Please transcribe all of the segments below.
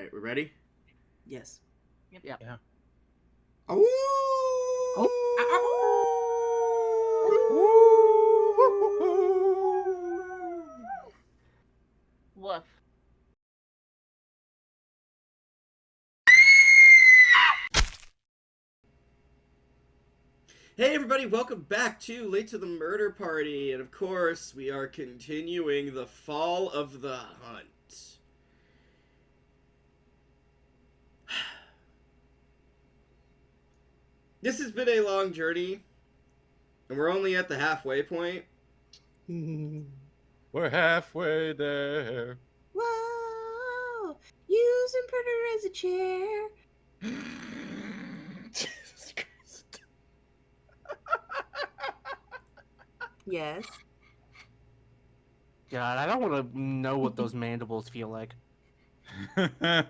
Alright, we ready? Yes. Yep. Yeah. Oh! Woof. Hey everybody, welcome back to Late to the Murder Party, and of course, we are continuing the Fall of the Hunt. This has been a long journey, and we're only at the halfway point. We're halfway there. Whoa! Using Predator as a chair. Jesus Christ. Yes. God, I don't want to know what those mandibles feel like. I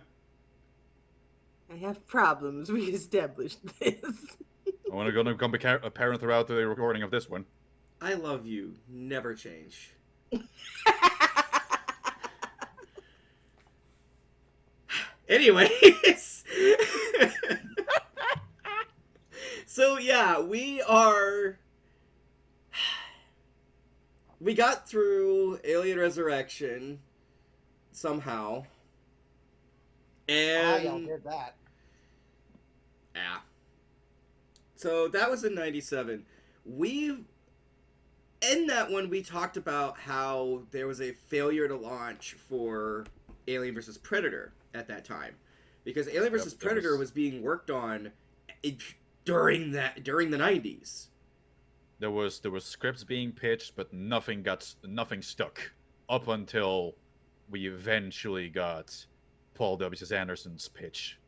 have problems. We established this. I want to go and become a parent throughout the recording of this one. I love you. Never change. Anyways. So, yeah, we got through Alien Resurrection somehow. And y'all did that. yeah. So that was in 97. In that one, we talked about how there was a failure to launch for Alien vs. Predator at that time. Because Alien vs. Predator was being worked on during the 90s. There was scripts being pitched, but nothing stuck up until we eventually got Paul W.S. Anderson's pitch.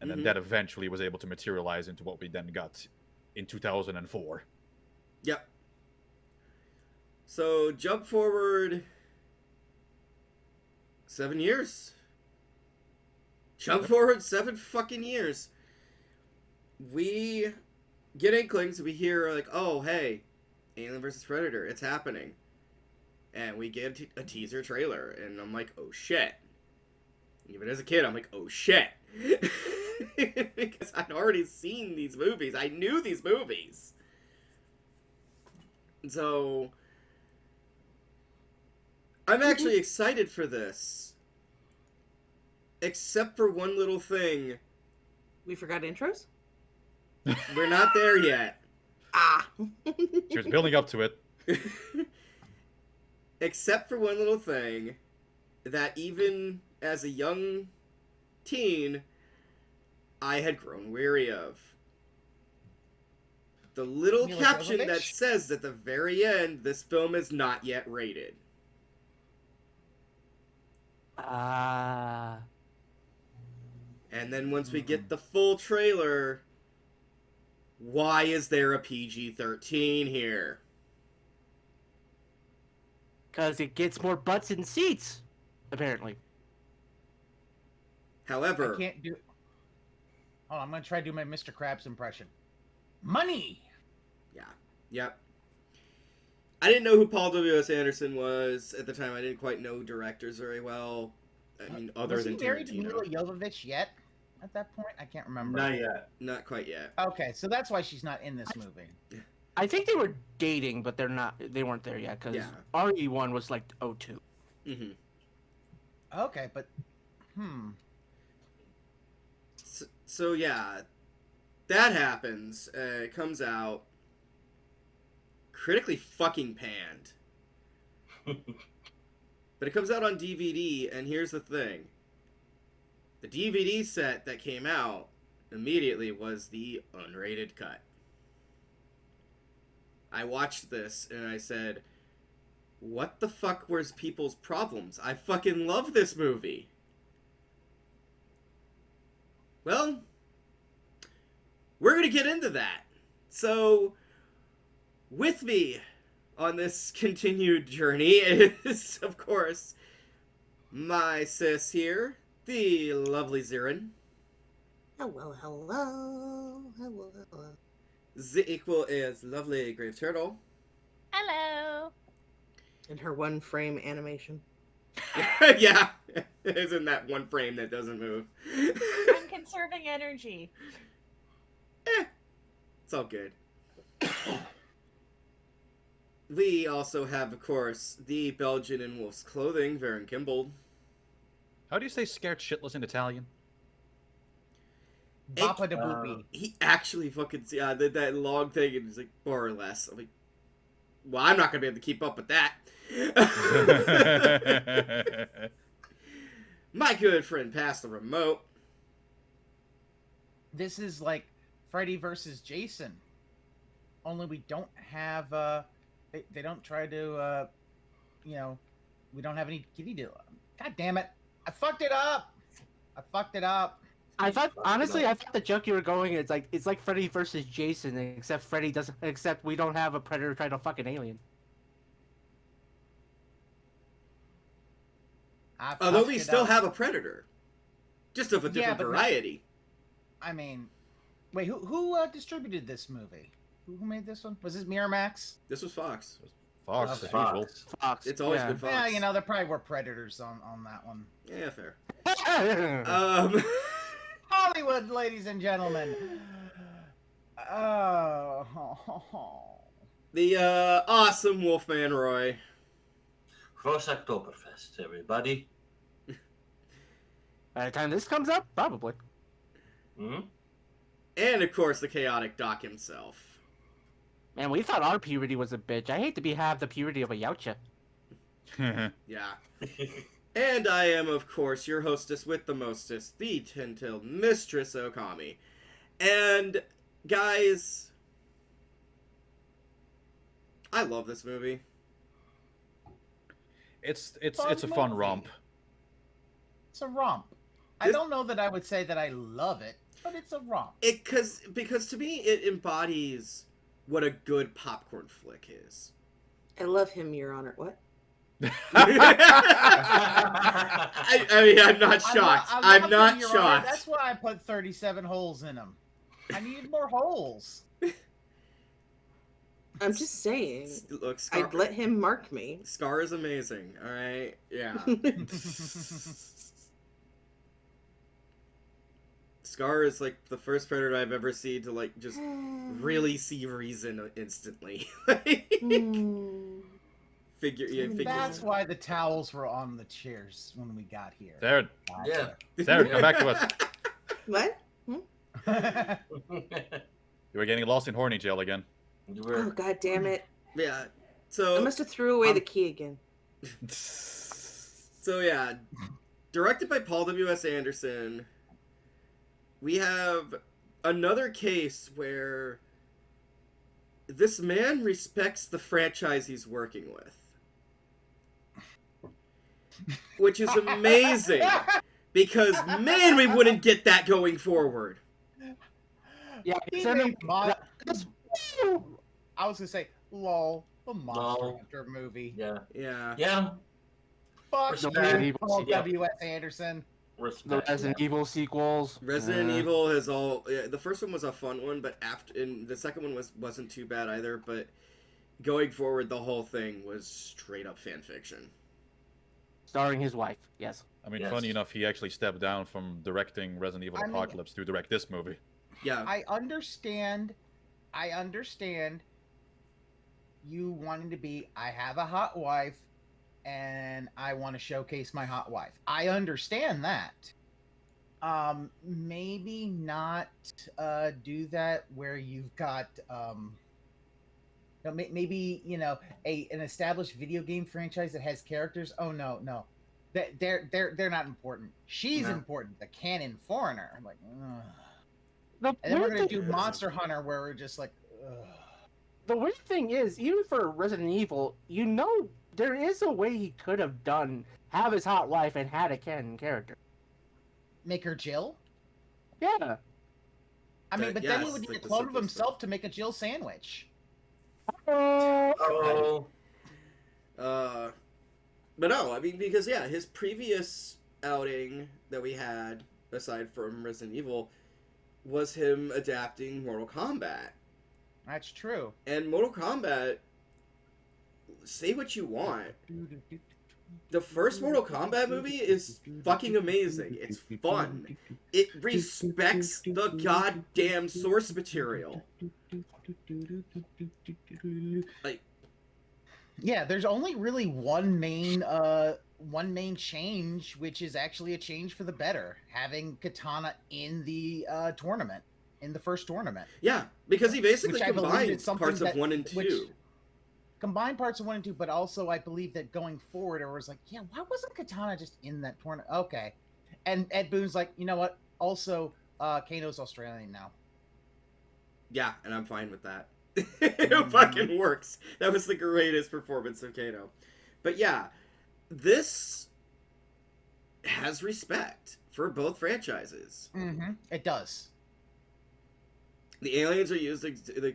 And then that eventually was able to materialize into what we then got in 2004. Yep. So, jump forward 7 years. Jump forward 7 fucking years. We get inklings, we hear like, oh, hey, Alien vs. Predator, it's happening. And we get a teaser trailer, and I'm like, oh shit. Even as a kid, I'm like, oh shit. Because I'd already seen these movies. I knew these movies. So, I'm actually excited for this. Except for one little thing. We forgot intros? We're not there yet. She was building up to it. Except for one little thing that even as a young teen, I had grown weary of. The little caption that says at the very end, this film is not yet rated. And then once we get the full trailer, why is there a PG-13 here? Because it gets more butts in seats, apparently. However... I can't do... Oh, I'm going to try to do my Mr. Krabs impression. Money! Yeah. Yep. I didn't know who Paul W.S. Anderson was at the time. I didn't quite know directors very well. I mean, other than Tarantino. Was he married to Mila Jovovich yet? At that point? I can't remember. Not yet. Not quite yet. Okay, so that's why she's not in this movie. I think they were dating, but they weren't there yet, because RE1 was like 02. Mm-hmm. Okay, but... So yeah, that happens. It comes out critically fucking panned. But it comes out on DVD, and here's the thing. The DVD set that came out immediately was the unrated cut. I watched this, and I said, what the fuck was people's problems? I fucking love this movie. Well, we're going to get into that. So, with me on this continued journey is, of course, my sis here, the lovely Xeiren. Hello, hello. Hello, hello. The equal is lovely Graveturtle. Hello. And her one frame animation. Yeah. is in that one frame that doesn't move. I'm conserving energy. It's all good. We also have, of course, the Belgian in wolf's clothing, Varren Kimbold. How do you say scared shitless in Italian? Bappa de Boopy. He actually fucking did that long thing, and he's like, more or less. I'm like, well, I'm not gonna be able to keep up with that. My good friend passed the remote. This is like Freddy versus Jason. Only we don't have, they don't try to, we don't have any kitty deal. God damn it. I fucked it up. I thought, honestly, I thought the joke you were going, it's like Freddy versus Jason, except we don't have a predator trying to fuck an alien. Although we still have a predator. Just of a different variety. I mean, wait, who distributed this movie? Who made this one? Was this Miramax? This was Fox. Fox, as usual. Fox. It's always been Fox. Yeah, there probably were predators on that one. Yeah, fair. Hollywood, ladies and gentlemen. Oh. The awesome Wolfman Roy. Cross Oktoberfest, everybody. By the time this comes up, probably. Hmm? And, of course, the chaotic Doc himself. Man, we thought our puberty was a bitch. I hate to have the puberty of a Yautja. Yeah. And I am, of course, your hostess with the mostest, the ten-tailed Mistress Ookami. And, guys, I love this movie. It's a fun romp. It's a romp. I don't know that I would say that I love it, but it's a romp. Because to me, it embodies what a good popcorn flick is. I love him, Your Honor. What? I mean, I'm not shocked. I'm not shocked. That's why I put 37 holes in them. I need more holes. I'm just saying. Look, Scar, I'd let him mark me. Scar is amazing. All right, yeah. Scar is like the first predator I've ever seen to like just really see reason instantly. That's why the towels were on the chairs when we got here. Xeiren. Yeah. Xeiren, come back to us. What? You were getting lost in horny jail again. Oh, god damn it. Yeah. So I must have threw away the key again. So yeah, directed by Paul W.S. Anderson, we have another case where this man respects the franchise he's working with. Which is amazing. Because, man, we wouldn't get that going forward. Yeah, I was gonna say, lol, the Monster Hunter movie. Yeah. Yeah. Yeah. Fuck Respect. Paul W.S. Anderson. the Respect. Resident Evil sequels. Resident Evil has all. Yeah, the first one was a fun one, but and the second one wasn't too bad either. But going forward, the whole thing was straight up fan fiction. Starring his wife, yes. I mean, Yes. funny enough, he actually stepped down from directing Resident Evil Apocalypse to direct this movie. Yeah. I understand you wanting to be, I have a hot wife and I want to showcase my hot wife. I understand that. Maybe not do that where you've got maybe an established video game franchise that has characters. Oh no. They're not important. She's important. The canon foreigner. I'm like, ugh. And then we're gonna do Monster Hunter where we're just like, ugh. The weird thing is, even for Resident Evil, there is a way he could have have his hot wife and had a canon character. Make her Jill? Yeah. I mean, but then he would need a the clone of simplest himself to make a Jill sandwich. Oh. But no, I mean, because yeah, his previous outing that we had, aside from Resident Evil, was him adapting Mortal Kombat. That's true. And Mortal Kombat, say what you want, The first Mortal Kombat movie is fucking amazing. It's fun. It respects the goddamn source material. Like, Yeah, there's only really one main change, which is actually a change for the better, having Katana in the tournament, in the first tournament. yeah, because he basically Which I believe combined is something parts of that- 1 and 2. Combined parts of 1 and 2, but also I believe that going forward, it was like, yeah, why wasn't Katana just in that tournament? Okay. And Ed Boon's like, you know what? Also, Kano's Australian now. Yeah, and I'm fine with that. It fucking works. That was the greatest performance of Kano. But yeah, this has respect for both franchises. Mm-hmm. It does. The aliens are used, the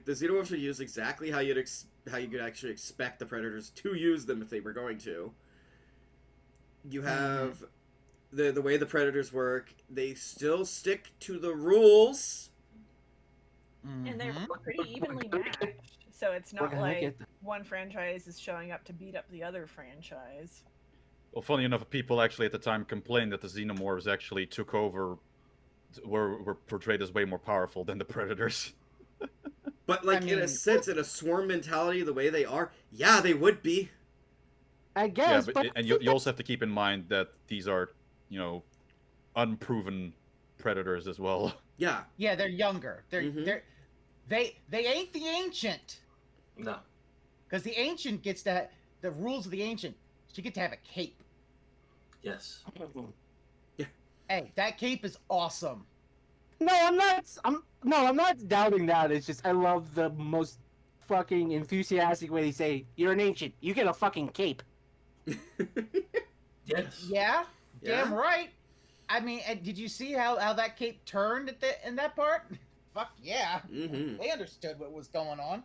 xenomorphs are used exactly how you could actually expect the predators to use them if they were going to. You have the way the predators work. They still stick to the rules. And they're Mhm. pretty evenly matched. So it's We're not gonna like get one franchise is showing up to beat up the other franchise. Well, funny enough, people actually at the time complained that the xenomorphs actually took over, were portrayed as way more powerful than the predators. But like I in a mean- sense, in a swarm mentality, the way they are, yeah, they would be. I Yeah, guess, but but and you also have to keep in mind that these are, unproven predators as well. Yeah. Yeah, they're younger. Mhm. They ain't the ancient. No. Because the ancient gets the rules of the ancient. She get to have a cape. Yes. Hey, that cape is awesome. No, I'm not doubting that. It's just I love the most fucking enthusiastic way they say, "You're an ancient. You get a fucking cape." Yes. Yeah, Yeah? damn right. I mean, and did you see how that cape turned in that part? Fuck yeah. Mm-hmm. They understood what was going on.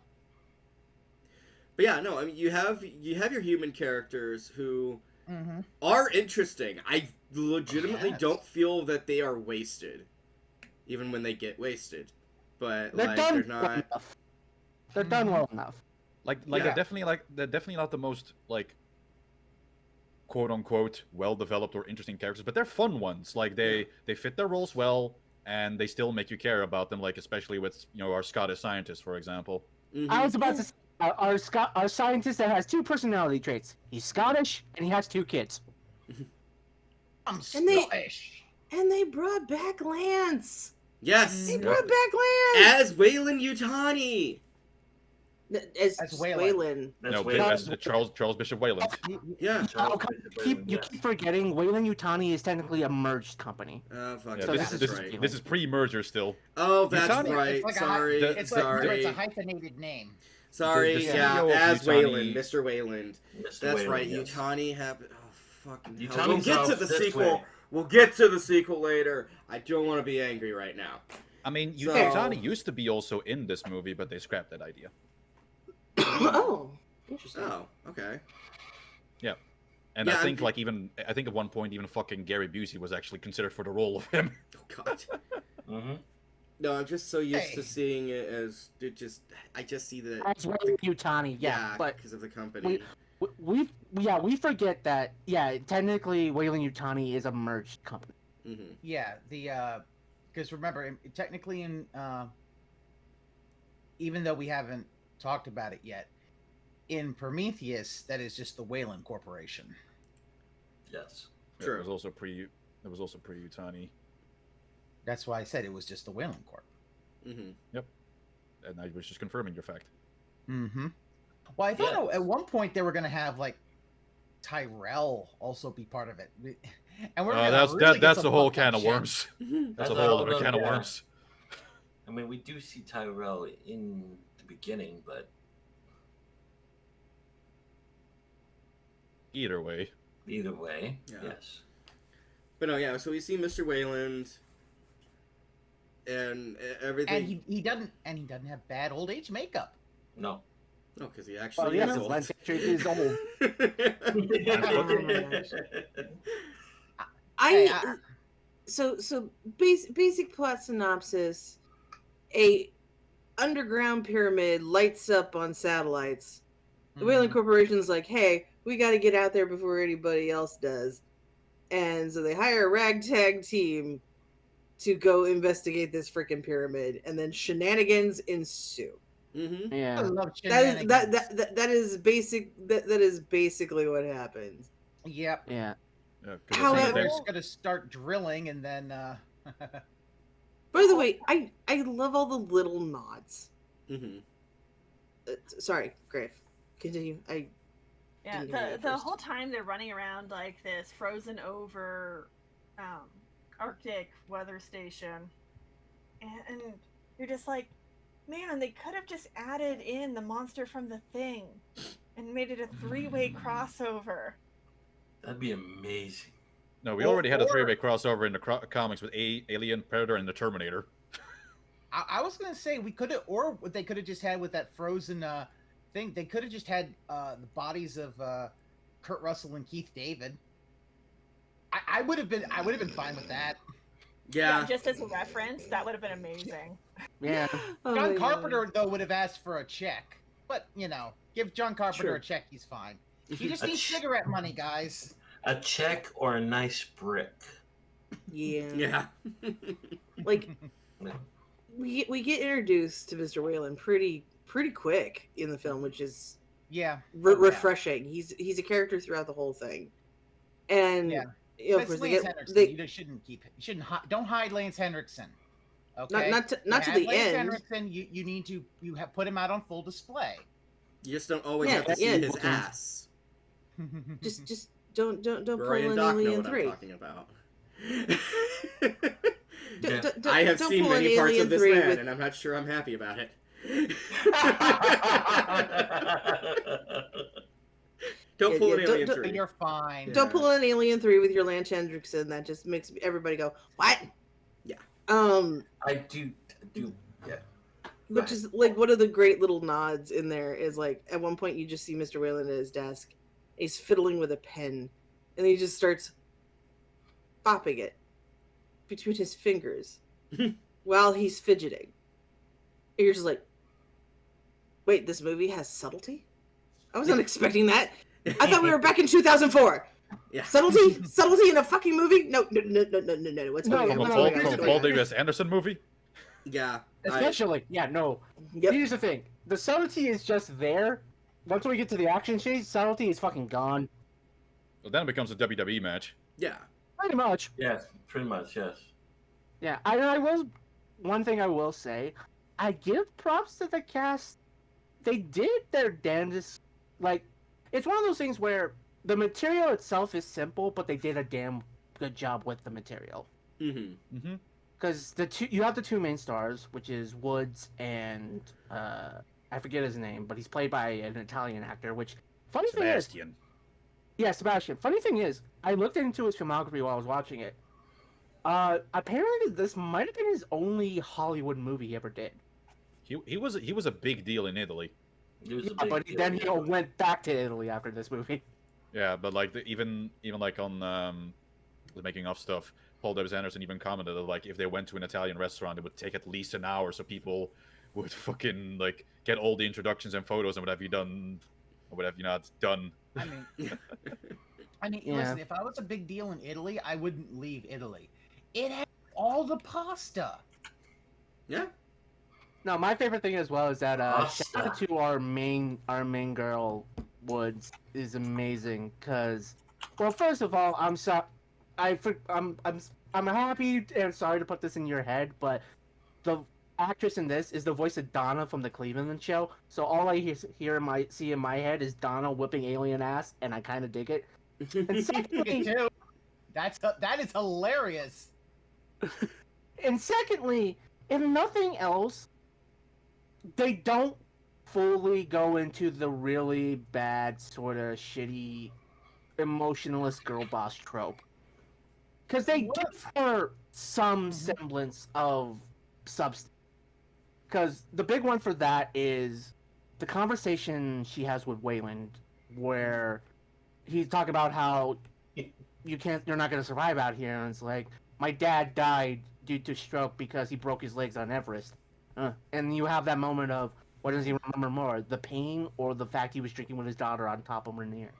But yeah, no, I mean, you have your human characters who Mm-hmm. are interesting. I legitimately Yes. don't feel that they are wasted, even when they get wasted. But They're like, done they're well not. enough. They're done well enough. Like Yeah. they're definitely not the most quote unquote well developed or interesting characters, but they're fun ones. Like they fit their roles well, and they still make you care about them. Like especially with our Scottish scientist, for example. Mhm. I was about to say our scientist that has two personality traits. He's Scottish and he has two kids. I'm And they- Scottish. And they brought back Lance. Yes, They Mhm. brought back Lance. as Wayland Yutani. As As Waylon. That's No, way as Charles Bishop Wayland. Yeah. Charles Okay, Bishop you Wayland, keep forgetting Wayland Yutani is technically a merged company. Oh fuck, Yeah, So that's this this, is- right. this is pre-merger still. Oh, that's Yutani- right. It's like Sorry, It's like sorry, it's a hyphenated name. sorry. the yeah, CEO of as Yutani- Wayland, Mr. Wayland. Mr. That's Wayland, right. yes. Yutani happened. Oh fucking hell. Yutani's We'll get to out the this sequel. way. We'll get to the sequel later. I don't want to be angry right now. I mean, So- Yutani used to be also in this movie, but they scrapped that idea. Oh, interesting. Oh, okay. And Yeah, I think I'm- I think at one point even fucking Gary Busey was actually considered for the role of him. Oh god. Mm-hmm. No, I'm just so used to Hey. seeing it as I just see the As Wayland Yutani, yeah, but because of the company. we forget that technically Wayland Yutani is a merged company. Mm-hmm. Yeah, because remember, technically even though we haven't talked about it yet, in Prometheus, that is just the Wayland Corporation. Yes. True. It was also pre Yutani, That's why I said it was just the Wayland Corp. Mm-hmm. and I was just confirming your fact. Mm-hmm. Well, I thought Yeah. at one point they were going to have like Tyrell also be part of it, and we're gonna That's really get that's some a whole fucked up can of shit. worms. That's That's a a whole whole other can of other- worms. I mean, we do see Tyrell in the beginning, but Either way, either way, Yeah. yes. But no, yeah. So we see Mr. Wayland and everything. And he doesn't have bad old age makeup. No. No, because he Well, actually yeah, is no, old. Lance Hatred is old. Hey, So basic plot synopsis: a underground pyramid lights up on satellites. The Wayland Corporation's like, hey, We got to get out there before anybody else does. And so they hire a ragtag team to go investigate this freaking pyramid, and then shenanigans ensue. Mm-hmm. I Yeah. love That is shenanigans. that is basic. That is basically what happens. Yep. Yeah. Yeah, 'cause So I However- think they're they- just gonna start drilling, and then By the way, I love all the little nods. Mm-hmm. Sorry, Grave. Continue. Yeah, Didn't hear you the first. whole time they're running around like this frozen over Arctic weather station, and you're just like, man, they could have just added in the monster from The Thing and made it a three-way crossover. That'd be amazing. No, we Or- already had a or- three-way crossover in the comics with Alien, Predator, and the Terminator. I was gonna say we could have, or what they could have just had with that frozen thing. They could have just had the bodies of Kurt Russell and Keith David. I would have been fine with that. Yeah. Just as a reference, that would have been amazing. Yeah. Oh John my Carpenter God. though would have asked for a check, but give John Carpenter Sure. a check, he's fine. He just A needs ch- cigarette money, guys. A check or a nice brick. Yeah. Yeah. Like we get introduced to Mr. Whalen pretty quick in the film, which is Yeah. refreshing. He's a character throughout the whole thing, and Yeah. you know, of That's course Lance they Henriksen. get You shouldn't don't hide Lance Henriksen. Okay. not to You the have Lance end. Henriksen, you need to put him out on full display. You just don't always Yeah, have to see yeah. his ass. Just don't pull Roy and an Doc know Alien what 3. I'm talking about. Yeah. I have don't seen pull an many parts Alien of this 3 man, with- and I'm not sure I'm happy about it. Don't Yeah, pull an yeah, Alien don't- 3. You're fine. Don't pull an Alien 3 with your Lance Hendrickson. That just makes everybody go, what? Yeah. I do. Yeah. Which is like one of the great little nods in there is like at one point you just see Mr. Whalen at his desk. He's fiddling with a pen, and he just starts bopping it between his fingers while he's fidgeting. And you're just like, wait, this movie has subtlety? I was not expecting that. I thought we were back in 2004. Yeah. Subtlety in a fucking movie? No. What's No, going on? From a What's Paul, going on? from What's a going Paul on? W.S. Anderson movie? Yeah. Especially, no. Yep. Here's the thing: the subtlety is just there. Once we get to the action stage, subtlety is fucking gone. Well, then it becomes a WWE match. Yeah. Pretty much. Yes, pretty much. Yes. Yeah, I will. One thing I will say, I give props to the cast. They did their damnedest. Like, it's one of those things where the material itself is simple, but they did a damn good job with the material. Mm-hmm. Mm-hmm. Because you have the two main stars, which is Woods and I forget his name, but he's played by an Italian actor. Which funny thing is, Sebastian. yeah, Sebastian. Funny thing is, I looked into his filmography while I was watching it. Apparently, this might have been his only Hollywood movie he ever did. He was a big deal in Italy. It was a Yeah, big but deal, then he yeah. went back to Italy after this movie. Yeah, but like even like on the making of stuff, Paul W.S. Anderson even commented that like if they went to an Italian restaurant, it would take at least an hour, so people would fucking like get all the introductions and photos and what have you done, or what have you not done. I mean, Yeah. listen, if I was a big deal in Italy, I wouldn't leave Italy. It had all the pasta. Yeah. No, my favorite thing as well is that Pasta. shout out to our main girl Woods is amazing because, well, first of all, I'm happy and sorry to put this in your head, but the actress in this is the voice of Donna from the Cleveland show. So all I see in my head is Donna whipping alien ass, and I kind of dig it. And Me secondly, too. That is hilarious. and secondly, if nothing else, they don't fully go into the really bad, sort of shitty, emotionless girl boss trope. Because they give her some semblance of substance. Because the big one for that is the conversation she has with Wayland, where he's talking about how you're not going to survive out here, and it's like, my dad died due to stroke because he broke his legs on Everest. And you have that moment of, what does he remember more, the pain or the fact he was drinking with his daughter on top of Rainier?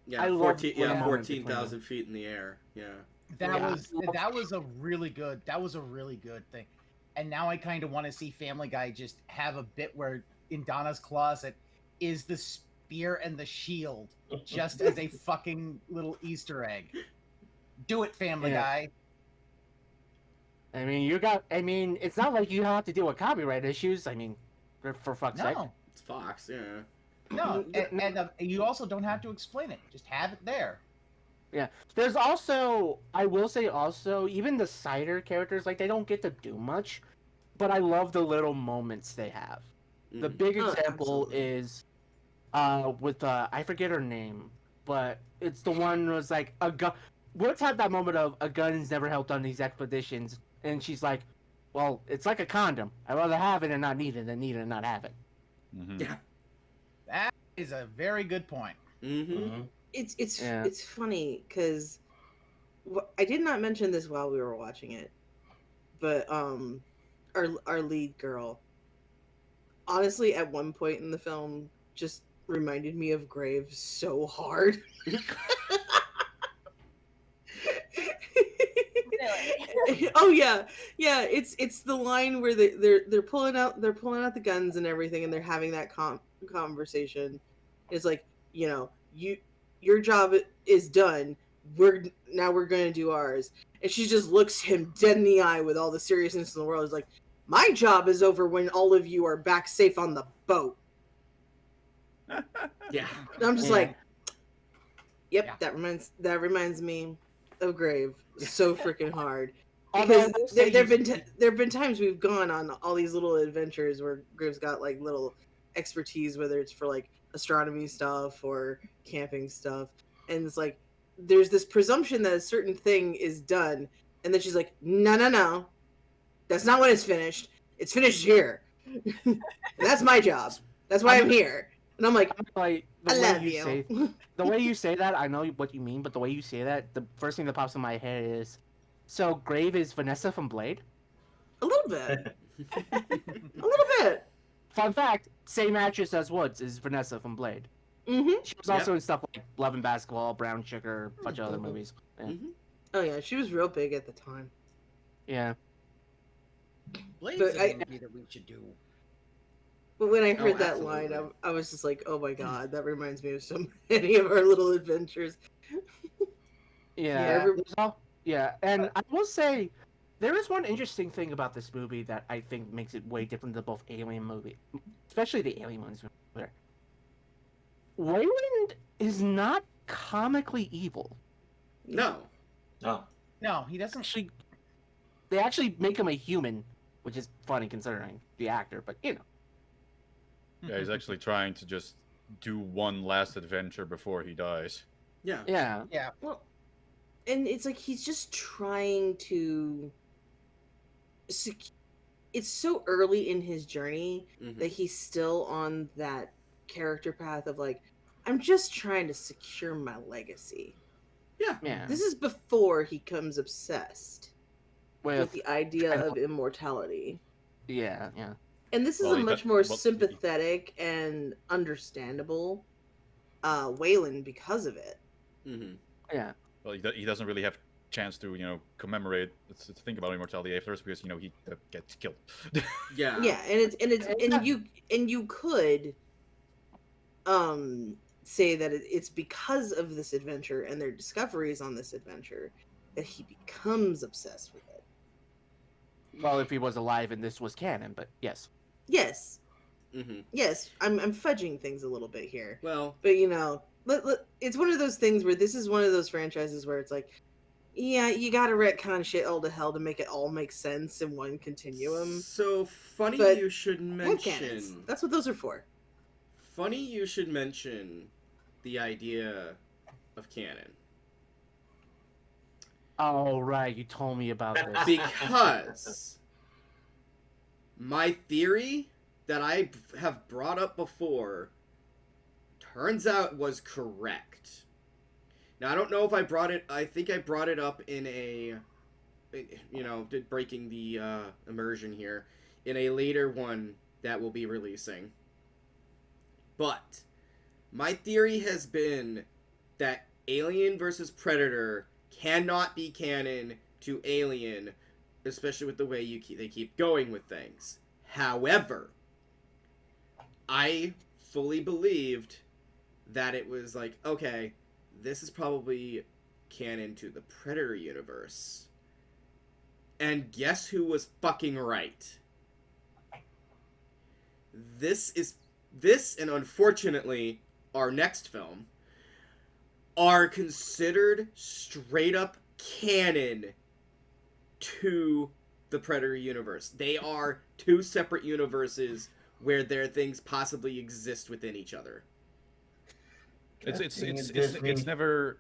Yeah, I love 14, the yeah, moment 14,000 feet in the air. Yeah. That Yeah. was a really good thing. And now I kind of want to see Family Guy just have a bit where in Donna's closet is the spear and the shield just as a fucking little Easter egg. Do it, Family Yeah. Guy. I mean, it's not like you have to deal with copyright issues. I mean, for fuck's sake. No, It's Fox, yeah. no, and you also don't have to explain it. Just have it there. Yeah. There's also, I will say also, even the cider characters, like, they don't get to do much, but I love the little moments they have. The Mhm. big Oh, example absolutely. is with I forget her name, but it's the one who was like a gun. Let's have that moment of a gun's never helped on these expeditions, and she's like, "Well, it's like a condom. I'd rather have it and not need it than need it and not have it." Mhm. Yeah. That is a very good point. Mm-hmm. Mhm. Yeah. It's funny because I did not mention this while we were watching it, but our lead girl, honestly, at one point in the film, just reminded me of Graves so hard. Really? Oh yeah, yeah. It's the line where they're pulling out the guns and everything, and they're having that conversation. It's like, your job is done. We're going to do ours. And she just looks him dead in the eye with all the seriousness in the world. It's like, my job is over when all of you are back safe on the boat. Yeah. And I'm just Yeah. like, yep, Yeah. that reminds me of Grave so freaking hard. Although I Because will say there've been times we've gone on all these little adventures where Grave's got like little expertise, whether it's for like astronomy stuff or camping stuff, and it's like there's this presumption that a certain thing is done, and then she's like, no, that's not when it's finished. It's finished here. And that's my job. That's why I'm here. And I'm like, like I the way love you you. say the way you say that, I know what you mean, but the way you say that, the first thing that pops in my head is, so Grave is Vanessa from Blade. A little bit. A little bit. Fun fact: same actress as Woods is Vanessa from Blade. Mm-hmm. She was also in stuff like Love and Basketball, Brown Sugar, a bunch of other movies. Yeah. Mm-hmm. Oh yeah, she was real big at the time. Yeah. Blade's But a movie that we should do. But when I Oh, heard that line, absolutely. I was just like, oh my god, that reminds me of so many of our little adventures. Yeah. Yeah. Yeah, and I will say, there is one interesting thing about this movie that I think makes it way different than both Alien movie, especially the Alien ones. Wayland is not comically evil. No. No. No, he doesn't. Actually, they actually make him a human, which is funny considering the actor, but you know. Yeah, he's actually trying to just do one last adventure before he dies. Yeah. Yeah. Yeah. Well, and it's like he's just trying to. It's so early in his journey Mhm. that he's still on that character path of like, I'm just trying to secure my legacy. Yeah. Yeah. This is before he becomes obsessed with With the idea of immortality. yeah. And this is Well, a he much got- more well, sympathetic and understandable Wayland because of it. Mm-hmm. Yeah. Well, he doesn't really have chance to commemorate to think about immortality afterwards because he gets killed. Yeah. Yeah, and you could say that it's because of this adventure and their discoveries on this adventure that he becomes obsessed with it. Well, if he was alive and this was canon, but yes. Yes, Mm-hmm. yes, I'm fudging things a little bit here, Well, but it's one of those things where this is one of those franchises where it's like, yeah, you gotta retcon shit all to hell to make it all make sense in one continuum. so funny But you should Headcanons, mention. that's what those are for. Funny you should mention the idea of canon. Oh right, you told me about this. Because my theory that I have brought up before turns out was correct. Now, I don't know if I think I brought it up in a, breaking the immersion here, in a later one that will be releasing. But my theory has been that Alien versus Predator cannot be canon to Alien, especially with the way they keep going with things. However, I fully believed that it was like, okay, this is probably canon to the Predator universe. And guess who was fucking right? This and unfortunately our next film are considered straight up canon to the Predator universe. They are two separate universes where their things possibly exist within each other. It's never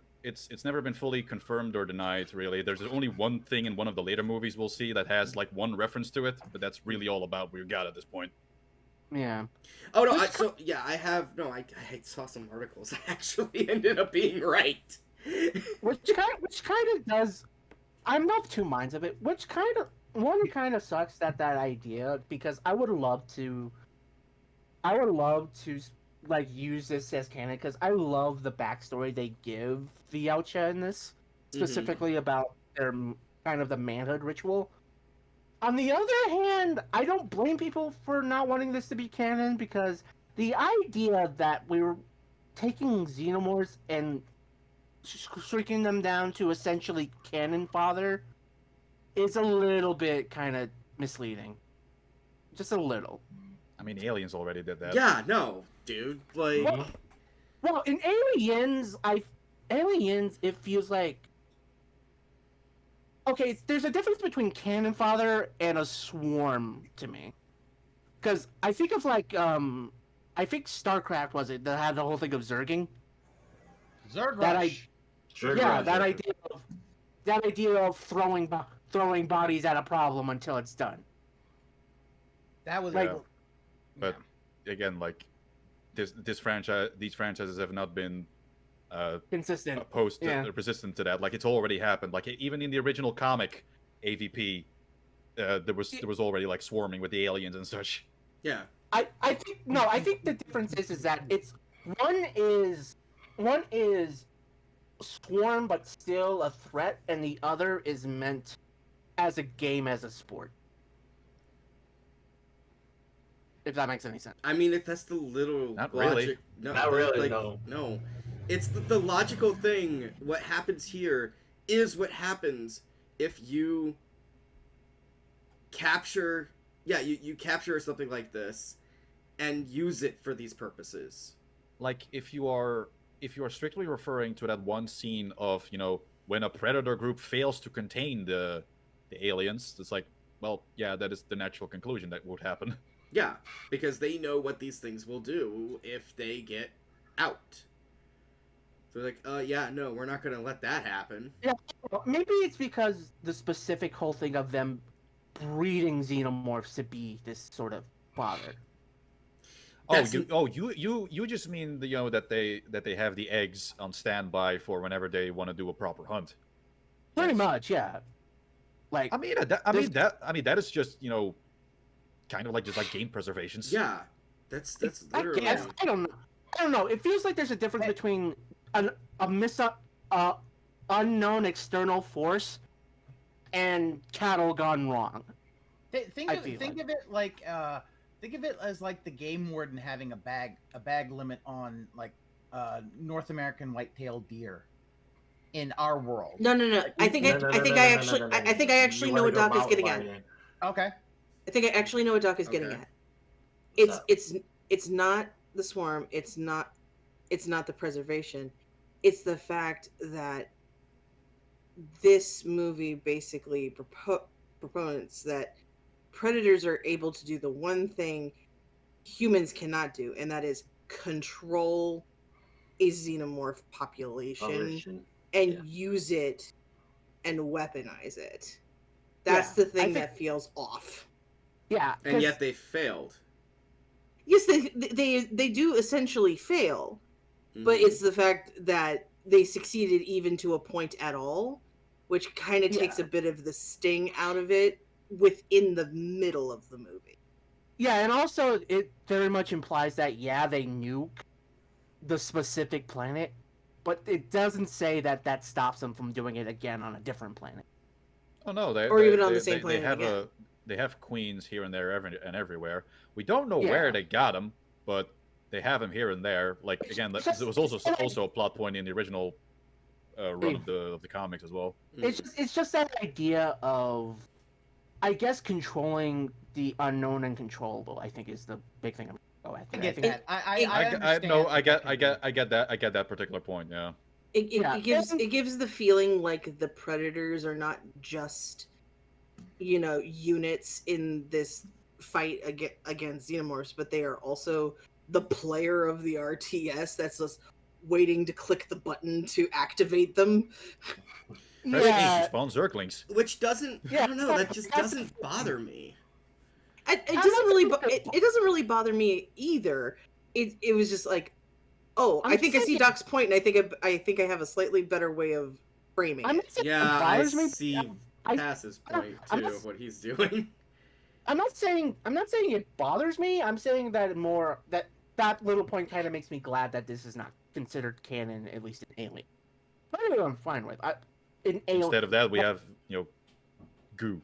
been fully confirmed or denied, really. There's only one thing in one of the later movies we'll see that has like one reference to it, but that's really all about what we got at this point. Yeah. Oh no! I saw some articles that actually ended up being right. Which kind of does. I'm not of two minds of it. Which kind of sucks that idea, because I would love to like use this as canon, because I love the backstory they give the Yautja in this, specifically about their kind of the manhood ritual. On the other hand, I don't blame people for not wanting this to be canon, because the idea that we were taking xenomorphs and shrinking them down to essentially cannon fodder is a little bit kind of misleading. Just a little. I mean, Aliens already did that. Yeah, no, dude. Like, well, in Aliens, it feels like, okay, there's a difference between cannon fodder and a swarm to me. Because I think of like, I think StarCraft was it that had the whole thing of zerging. Zerg That Rush. that idea of throwing bodies at a problem until it's done. That was Like, But again, like these franchises have not been consistent. opposed to, resistant to that. Like, it's already happened. Like, even in the original comic AVP, there was already like swarming with the aliens and such. yeah. I think the difference is that it's one is swarm but still a threat, and the other is meant as a game, as a sport. If that makes any sense. I mean, if that's the literal Not logic, really. no, Not really, like, no. no. It's the logical thing. What happens here is what happens if you capture, you capture something like this and use it for these purposes. Like, if you are strictly referring to that one scene of, when a predator group fails to contain the aliens, it's like, well, yeah, that is the natural conclusion that would happen. Yeah, because they know what these things will do if they get out. So they're like, yeah, no, we're not going to let that happen. Yeah, maybe it's because the specific whole thing of them breeding xenomorphs to be this sort of fodder. You just mean that they have the eggs on standby for whenever they want to do a proper hunt. Pretty much, yeah. Like, that is just kind of like just like game preservations. Yeah, that's literally. I guess, I don't know. It feels like there's a difference between unknown external force and cattle gone wrong. Think of it as like the game warden having a bag limit on like North American white-tailed deer in our world. No. I think I actually know what Doc is getting at. Okay. I think I actually know what Doc is getting Okay. at. It's not the swarm. It's not the preservation. It's the fact that this movie basically proponents that predators are able to do the one thing humans cannot do, and that is control a xenomorph population and use it and weaponize it. That's the thing that feels off. Yeah, And yet they failed. Yes, they do essentially fail, but Mhm. it's the fact that they succeeded even to a point at all, which kind of takes a bit of the sting out of it within the middle of the movie. Yeah, and also it very much implies that they nuke the specific planet, but it doesn't say that stops them from doing it again on a different planet. Oh no, Or even on the same planet they have again. they have queens here and there everywhere. We don't know Yeah. where they got them, but they have them here and there. Like again, there was also a plot point in the original run of the comics as well. It's just that idea of, I guess, controlling the unknown and controllable. I think is the big thing I'm going to go at. I get that. I understand. No, I get that particular point. Yeah. It gives the feeling like the predators are not just, units in this fight against xenomorphs, but they are also the player of the RTS that's just waiting to click the button to activate them. Yeah. Spawn zerglings. Which doesn't, I don't know, that just doesn't bother me. It doesn't really bother me either. It was just like, I think I see Doc's point, and I think I have a slightly better way of framing it. Yeah, I see Pass's point too, of what he's doing. I'm not saying it bothers me. I'm saying that that little point kind of makes me glad that this is not considered canon, at least in Alien. But anyway, I'm fine with. Instead of that, we have goo.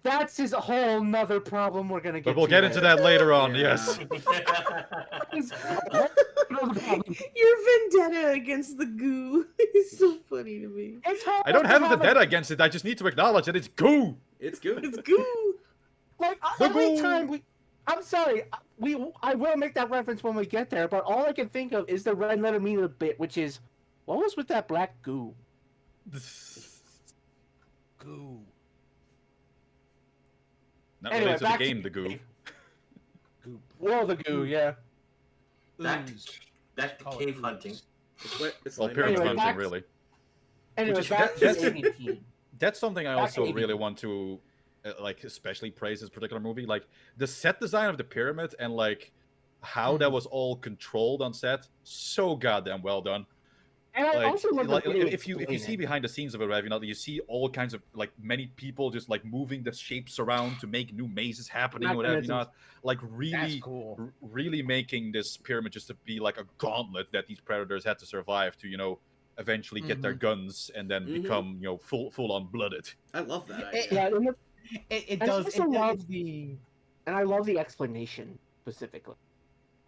That's a whole nother problem we're gonna get. But we'll get into that later on. Yeah. Yes. Your vendetta against the goo is so funny to me. I don't have a vendetta against it. I just need to acknowledge that it's goo. It's goo. It's goo. Like every time I'm sorry. I will make that reference when we get there. But all I can think of is the red letter meter bit, which is, what was with that black goo? Goo. Not related to the game, the goo. Goo. Well, the goo, yeah. Back to cave hunting. Well, pyramid hunting, really. Anyway, That's something I also really want to, especially praise this particular movie. Like, the set design of the pyramid and, how that was all controlled on set, so goddamn well done. And I also love if you see behind the scenes of it, you see all kinds of many people just moving the shapes around to make new mazes happening, whatever. Really, that's cool. Really making this pyramid just to be like a gauntlet that these predators had to survive to eventually get their guns and then become full on blooded. I love that idea. It does. And I love the explanation specifically.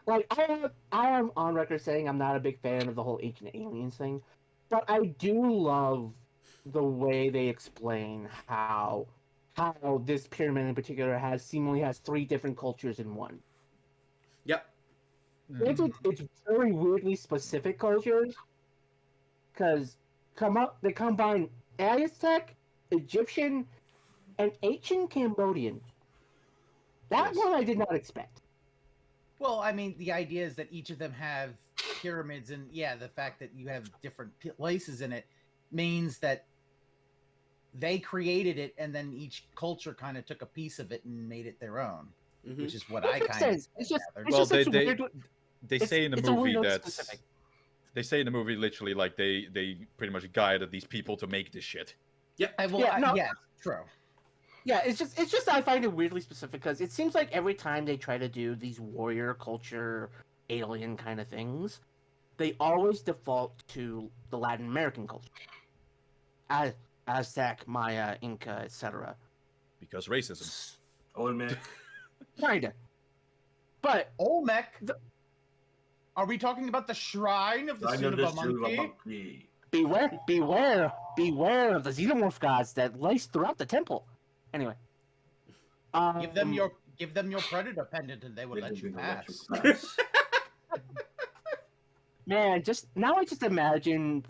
I am on record saying I'm not a big fan of the whole Ancient Aliens thing, but I do love the way they explain how this pyramid in particular seemingly has 3 different cultures in one. Yep. It's very weirdly specific cultures, because they combine Aztec, Egyptian, and ancient Cambodian. That one I did not expect. Well, I mean, the idea is that each of them have pyramids, and the fact that you have different places in it means that they created it, and then each culture kind of took a piece of it and made it their own, which is what I kind of. They say in the movie that they say in the movie literally they pretty much guided these people to make this shit. Yep. Yeah, true. Yeah, it's just I find it weirdly specific because it seems like every time they try to do these warrior culture, alien kind of things, they always default to the Latin American culture, Aztec, Maya, Inca, etc. Because racism. Olmec. Kinda. But Olmec. Are we talking about the shrine of the Suit of a Monkey? Beware of the xenomorph gods that lace throughout the temple. Anyway, give them your predator pendant, and they will let you pass. Man, I just imagine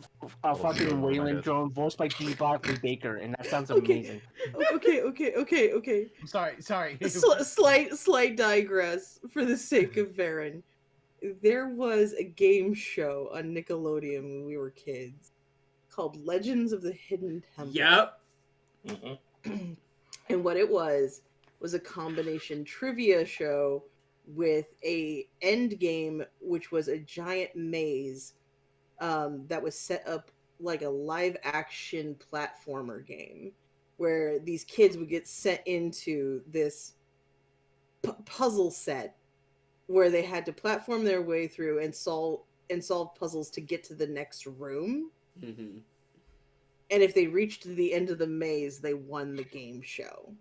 a fucking Wayland drone voiced by D. Barkley Baker, and that sounds amazing. Okay. I'm sorry. Slight digress for the sake of Varren. There was a game show on Nickelodeon when we were kids called Legends of the Hidden Temple. Yep. And what it was a combination trivia show with a end game, which was a giant maze that was set up like a live action platformer game where these kids would get sent into this puzzle set where they had to platform their way through and and solve puzzles to get to the next room. Mm-hmm. And if they reached the end of the maze, they won the game show.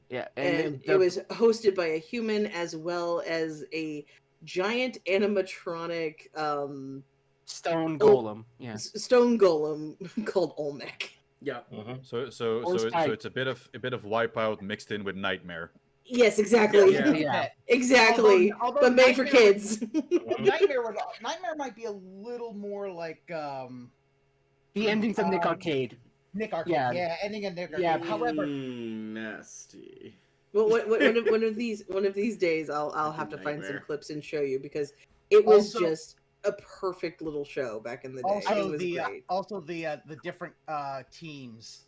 Yeah, And it was hosted by a human as well as a giant animatronic stone golem. Yeah. stone golem called Olmec. Yeah. So Tight. it's a bit of Wipeout mixed in with Nightmare. Yes, exactly. Yeah. Yeah. Exactly. Although but made for Nightmare- kids. Nightmare might be a little more like The endings of Nick Arcade. Nick Arcade. Yeah. Yeah, ending of Nick Arcade. Yeah. However, Nasty. Well, one of these days, I'll have to find some Nightmare. clips and show you because it was Also- just a perfect little show back in the day. it also was the great. the different teams.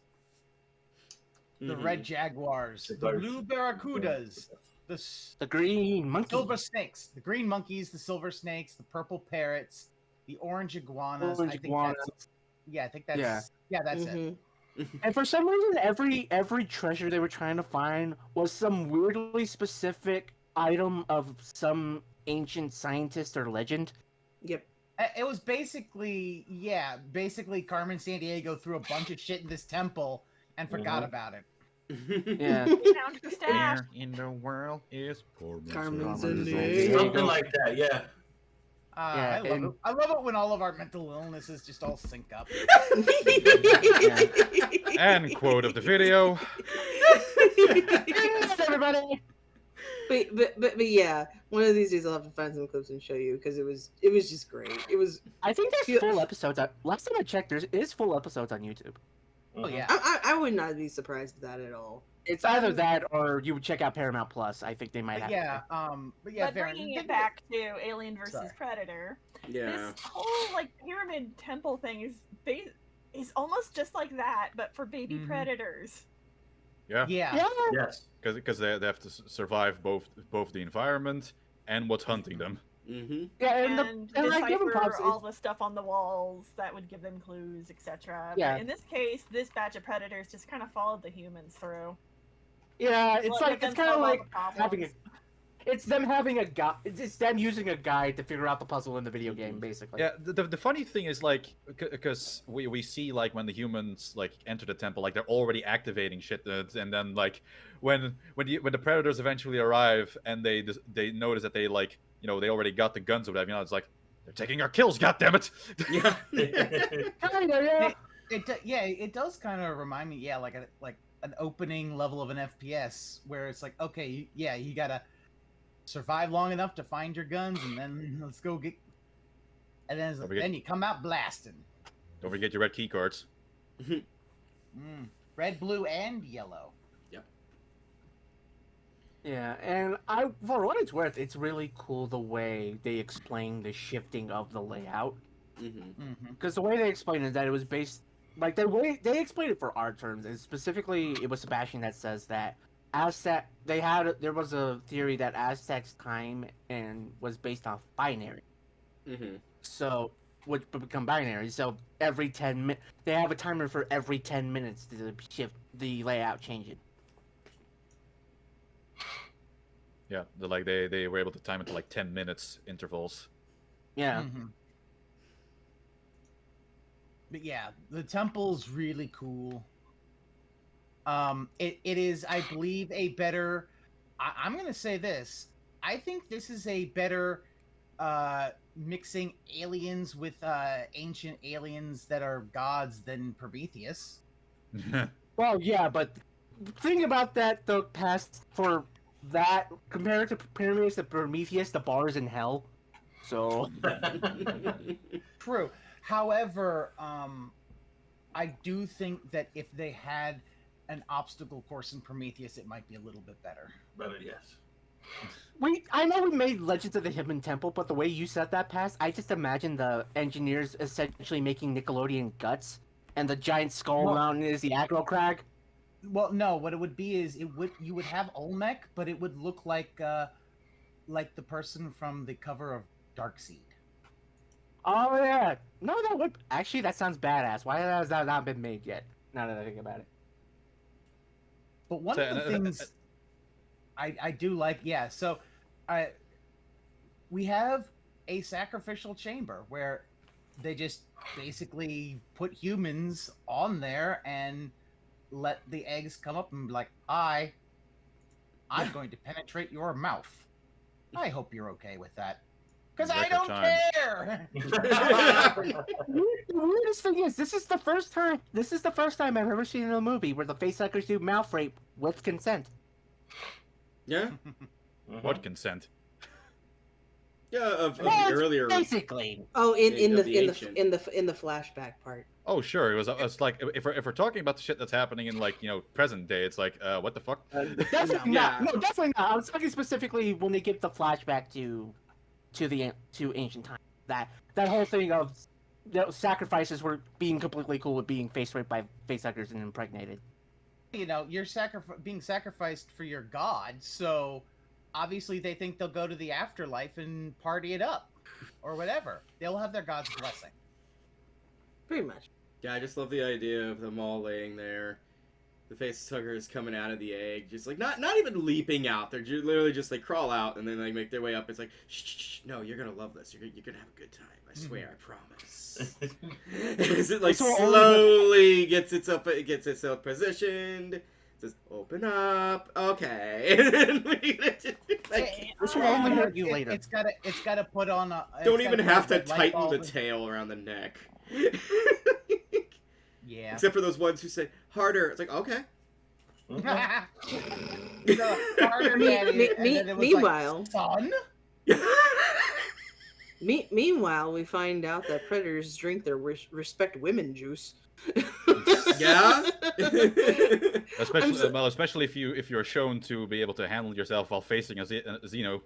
The Mhm. Red Jaguars, the Blue Barracudas, the Green Monkey. Silver Snakes, the Green Monkeys, the Silver Snakes, the Purple Parrots, the Orange Iguanas. Orange I think Iguanas. I think that's that's it. Mhm. And for some reason, every treasure they were trying to find was some weirdly specific item of some ancient scientist or legend. Yep. It was basically Carmen Sandiego threw a bunch of shit in this temple and forgot about it. Yeah. Found her stash. Where in the world is Carmen Sandiego. Something like that, yeah. I love and- it. I love it when all of our mental illnesses just all sync up. And quote of the video. Thanks, everybody. But yeah, one of these days I'll have to find some clips and show you because it was just great. It was I think there's Yeah. full episodes. Last time I checked, there is full episodes on YouTube. Oh yeah. I would not be surprised at that at all. It's either that or you would check out Paramount Plus. I think they might have. But yeah, But Varren, bringing think it back to Alien versus Sorry. Predator, Yeah. this whole like pyramid temple thing is almost just like that, but for baby Mhm. predators. Yeah. Yeah. Yeah. Yes. Because they have to survive both the environment and what's hunting them. Mm-hmm. Yeah, And, and like give them decipher props. all the stuff on the walls that would give them clues, etc. Yeah. But in this case, this batch of predators just kind of followed the humans through. Yeah, it's Let like them it's kind of solve all like the problems. having a. It's them having a guide. It's them using a guide to figure out the puzzle in the video Mm-hmm. game, basically. Yeah, the funny thing is like because we see like when the humans like enter the temple, like they're already activating shit, and then like when the predators eventually arrive and they notice that they like they already got the guns or whatever, it's like they're taking our kills, goddammit! Yeah. Kinda, yeah. It does kind of remind me, like an opening level of an FPS where it's like, okay, you gotta survive long enough to find your guns, and then let's go get, and then you come out blasting. Don't forget your red key cards. Red, blue, and yellow. Yeah, and for what it's worth, it's really cool the way they explain the shifting of the layout. Mm-hmm. Because the way they explain it, that it was based, like the way they explained it for our terms, and specifically, it was Sebastian that says that there was a theory that Aztec's time and was based off binary, Mm-hmm. so would become binary. So every 10 minutes, they have a timer for every 10 minutes to shift the layout, change it. Yeah, they were able to time it to like 10 minutes intervals. Yeah. But yeah, the temple's really cool. It is, I believe, a better. I'm gonna say this. I think this is a better mixing aliens with ancient aliens that are gods than Prometheus. Well, yeah, but think about that. The past for that compared to Prometheus, the bar is in hell. So True. However, I do think that if they had an obstacle course in Prometheus, it might be a little bit better. Better, yes. I know we made Legends of the Hidden Temple, but the way you said that past, I just imagine the engineers essentially making Nickelodeon Guts, and the giant skull mountain is the aggro crag. Well, no. What it would be is you would have Olmec, but it would look like the person from the cover of Darkseid. Oh yeah, no, that would actually that sounds badass. Why has that not been made yet? Now that I think about it. But one of the things I do like, so we have a sacrificial chamber where they just basically put humans on there and let the eggs come up and be like, I'm going to penetrate your mouth. I hope you're okay with that. Because I Record don't time. care! The weirdest thing is, this is the first time I've ever seen in a movie where the facehuggers do mouth rape with consent. Yeah, What consent? yeah. Of Well, the earlier. basically. Oh, in Of the the in ancient. the in the flashback part. Oh, sure. It was like if we're talking about the shit that's happening in like present day, it's like what the fuck? Definitely Yeah. not. No, definitely not. I was talking specifically when they give the flashback to ancient times. That whole thing of sacrifices were being completely cool with being face raped by facehuggers and impregnated. You know, you're being sacrificed for your god, so obviously they think they'll go to the afterlife and party it up. Or whatever. They'll have their god's blessing. Pretty much. Yeah, I just love the idea of them all laying there. The face huggers coming out of the egg, just like not even leaping out. They're literally just like crawl out and then like make their way up. It's like, shh, no, you're gonna love this. You're gonna have a good time. I swear, I promise. As it like slowly gets itself positioned. Says, open up. Okay. This will only hurt you later. It's gotta put on a. Don't even have to tighten the tail around the neck. Yeah. Except for those ones who say harder. It's like, okay. Meanwhile, son. Meanwhile, we find out that predators drink their respect women juice. Yeah. Especially if you're shown to be able to handle yourself while facing a Xeno.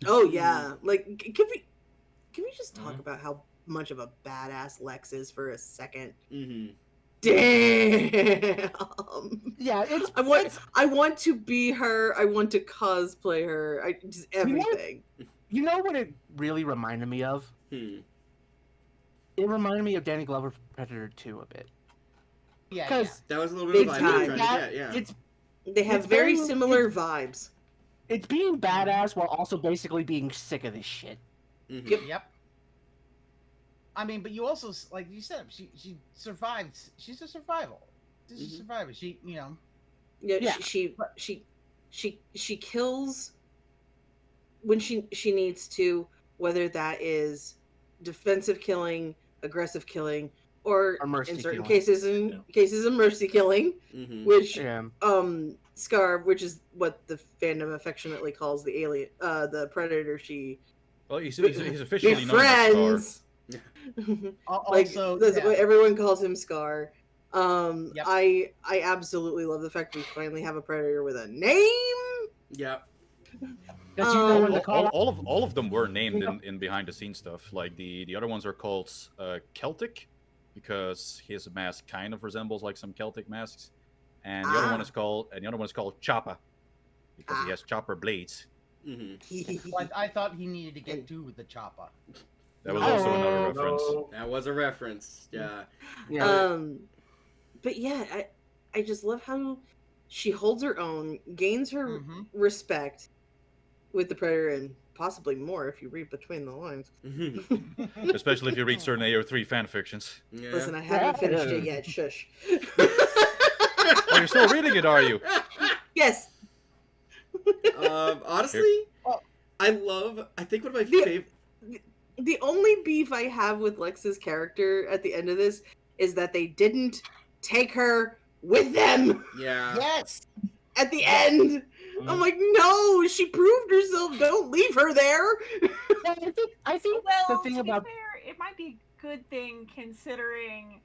Oh yeah, like can we just talk about how much of a badass Lex is for a second? Mm-hmm. Damn. Yeah, I want to be her. I want to cosplay her. Just everything. You know what it really reminded me of? It reminded me of Danny Glover Predator 2 a bit. Yeah. Because That was a little bit Big of a vibe we were time. trying to get, yeah. They have It's very very- similar vibes. it's being badass while also basically being sick of this shit. Mhm. Yep. I mean, but you also, like you said, she survived. She's a survival. She's a survivor. She, you know. Yeah, Yeah. she kills when she needs to, whether that is defensive killing, aggressive killing, or Or mercy in certain killing. cases of mercy killing, Mhm. which Yeah. Scar, which is what the fandom affectionately calls the alien, the predator. She Well, he's officially known as Scar. befriends. Like Also, that's yeah. what everyone calls him, Scar. Yep. I absolutely love the fact we finally have a predator with a name. Yeah. Does you know when to All, call all of them were named in behind the scenes stuff. Like the other ones are called Celtic because his mask kind of resembles like some Celtic masks, and the other one is called Choppa because he has chopper blades. Mm-hmm. Like, I thought he needed to get to the chopper. That was also another reference. That was a reference. Yeah. Yeah. But yeah, I just love how she holds her own, gains her Mm-hmm. respect with the predator, and possibly more if you read between the lines. Especially if you read certain AO3 fan fictions. Yeah. Listen, I haven't finished it yet. Shush. Oh, you're still reading it, are you? Yes. Honestly, I think one of my favorite. The only beef I have with Lex's character at the end of this is that they didn't take her with them Yeah. Yes. at the end. I'm like, no, she proved herself. Don't leave her there. I think Well, the thing to be about fair, it might be a good thing considering,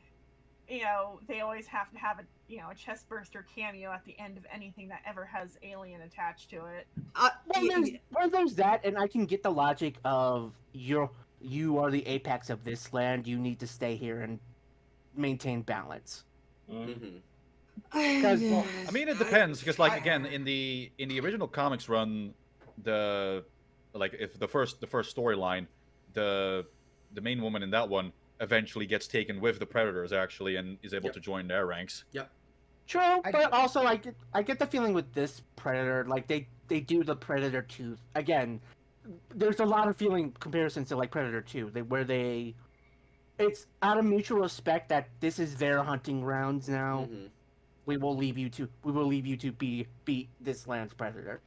you know, they always have to have a chest burster cameo at the end of anything that ever has Alien attached to it. there's that, and I can get the logic of you are the apex of this land. You need to stay here and maintain balance. Mm-hmm. Because I mean, it depends because, like, again, in the original comics run, if the first storyline, the main woman in that one eventually gets taken with the Predators actually and is able to join their ranks. Yep. True, but also I get the feeling with this Predator, like they do the Predator 2 again. there's a lot of feeling comparisons to like Predator 2, it's out of mutual respect that this is their hunting grounds now. Mhm. We will leave you to beat this land's predator.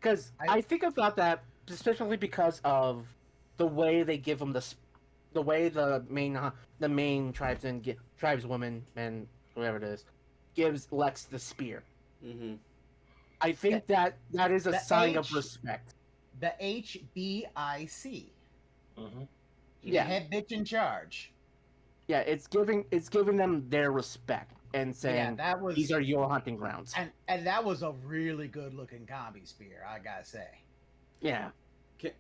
Because I think about that especially because of the way they give them the way the main tribeswoman and whoever it is gives Lex the spear. Mhm. I think that is a the sign of H- respect. The HBIC. Mm-hmm. She's Yeah. the head bitch in charge. Yeah, it's giving them their respect and saying that was these are your hunting grounds. and that was a really good looking combi spear, I gotta say. Yeah.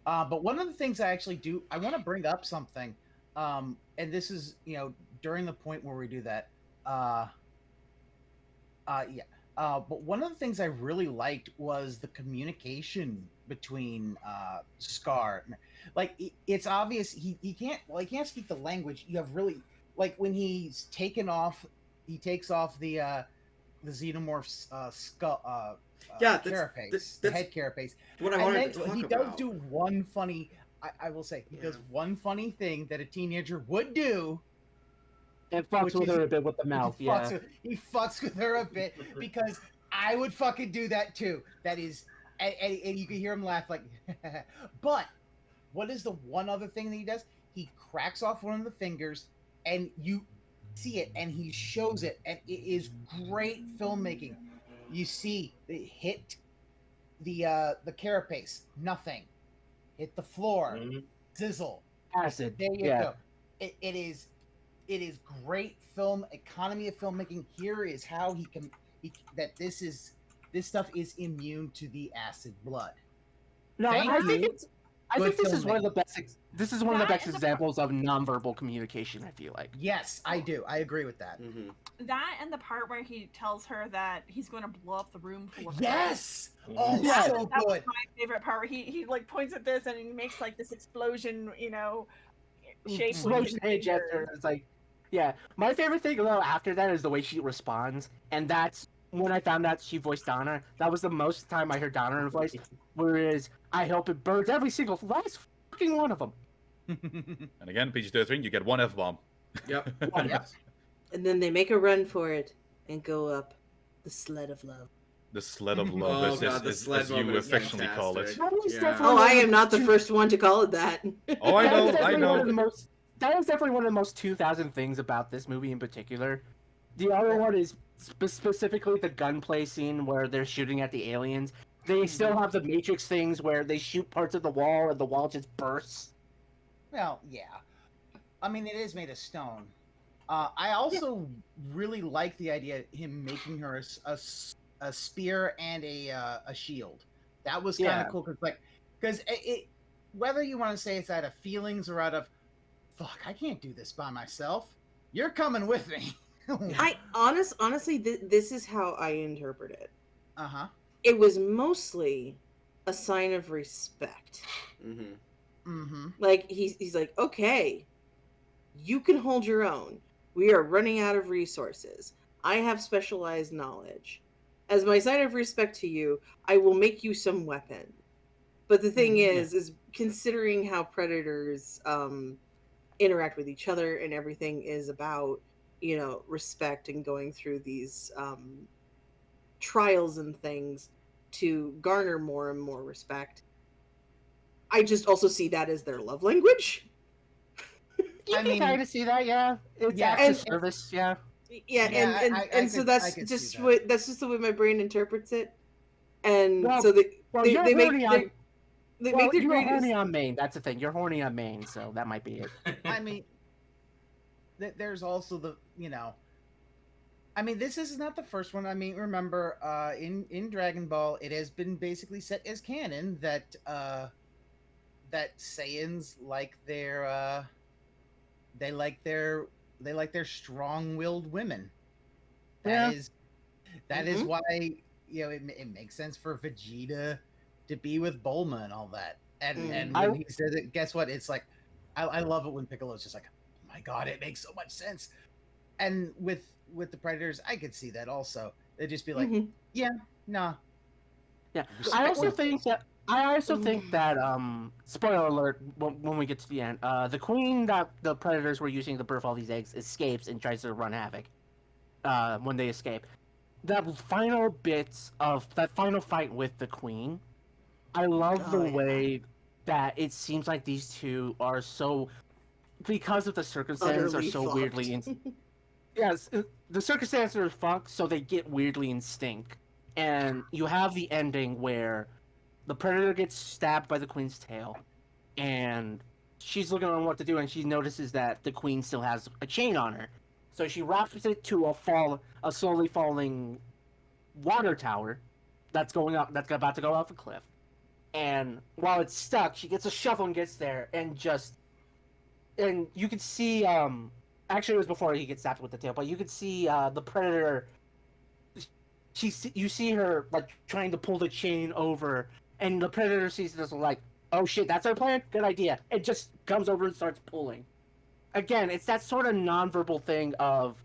But one of the things I want to bring up something, and this is during the point where we do that, but one of the things I really liked was the communication between Scar. Like it's obvious he can't speak the language. You have really like when he takes off the xenomorph's skull. Carapace, the head carapace. What I And wanted then to talk he about. does do one funny. I will say he does one funny thing that a teenager would do. And fucks Which with is- her a bit with the mouth, He yeah. fucks with her a bit because I would fucking do that too. That is, and you can hear him laugh like. But what is the one other thing that he does? He cracks off one of the fingers, and you see it, and he shows it, and it is great filmmaking. You see it hit the carapace, nothing. Hit the floor, sizzle. Acid. There you Yeah. go. It is great film economy of filmmaking. Here is how this stuff is immune to the acid blood. No, Thank I you. think Good this is one of the filmmaking. best. This is one of the That best and the- examples of nonverbal communication. I feel like. Yes, I do. I agree with that. Mhm. That and the part where he tells her that he's going to blow up the room full of Yes. Mhm. Oh, Yeah. so that was good. my favorite part where he like points at this and he makes like this explosion, shape. Explosion head gesture. It's like, yeah. My favorite thing though after that is the way she responds, and that's when I found out she voiced Donna. That was the most time I heard Donna in her voice. Whereas I hope it burns every single last fucking one of them. And again, PG-13, you get one F-bomb. Yep. Yep. And then they make a run for it and go up the sled of love. The sled of Oh, love, God, the as sled you moment is affectionately call it. fantastic. That is Yeah. definitely Oh, one I of am not the two- first one to call it that. Oh, I That know, is I definitely one of the know. most. That is definitely one of the most 2000 things about this movie in particular. The other one is specifically the gunplay scene where they're shooting at the aliens. They still have the Matrix things where they shoot parts of the wall and the wall just bursts. Well, yeah. I mean, it is made of stone. I also really like the idea of him making her a spear and a shield. That was kind Yeah. of cool because it whether you want to say it's out of feelings or out of fuck, I can't do this by myself. You're coming with me. Honestly, this is how I interpret it. Uh-huh. It was mostly a sign of respect. Mhm. Mm-hmm. Like he's like, okay, you can hold your own. We are running out of resources. I have specialized knowledge. As my sign of respect to you, I will make you some weapon. But the thing is considering how predators interact with each other and everything is about, respect and going through these trials and things to garner more and more respect. I just also see that as their love language. You I can mean- kind of see that, yeah. It's Yeah, acts of and- service, yeah. Yeah, Yeah, and so that's I could just see that. that's just the way my brain interprets it. And Well- so they Well, they, you're they make horny their, on. they Well, make their you're greatest. horny on Maine. That's the thing. You're horny on Maine, so that might be it. I mean, there's also the I mean, this is not the first one. I mean, remember, in Dragon Ball, it has been basically set as canon that that Saiyans like their they like their strong-willed women. That is Mhm. why it makes sense for Vegeta to be with Bulma and all that. And when he says it, guess what? It's like I love it when Piccolo's just like, oh my god, it makes so much sense. And with the Predators, I could see that also. They'd just be like, Mhm. yeah, nah. Yeah, I also think that I also think that spoiler alert when we get to the end, the queen that the predators were using to birth all these eggs escapes and tries to run havoc. When they escape, that final bits of that final fight with the queen, I love the way that it seems like these two are so, because of the circumstances, Utterly are so fucked. weirdly in. Yes, the circumstances are fucked, so they get weirdly in sync, and you have the ending where the predator gets stabbed by the queen's tail, and she's looking on what to do, and she notices that the queen still has a chain on her, so she wraps it to a slowly falling water tower that's going up, that's about to go off a cliff, and while it's stuck, she gets a shovel and gets there, and you can see actually it was before he gets stabbed with the tail, but you could see the predator. You see her like trying to pull the chain over, and the predator sees this like, oh shit, that's our plan. Good idea. It just comes over and starts pulling. Again, it's that sort of nonverbal thing of,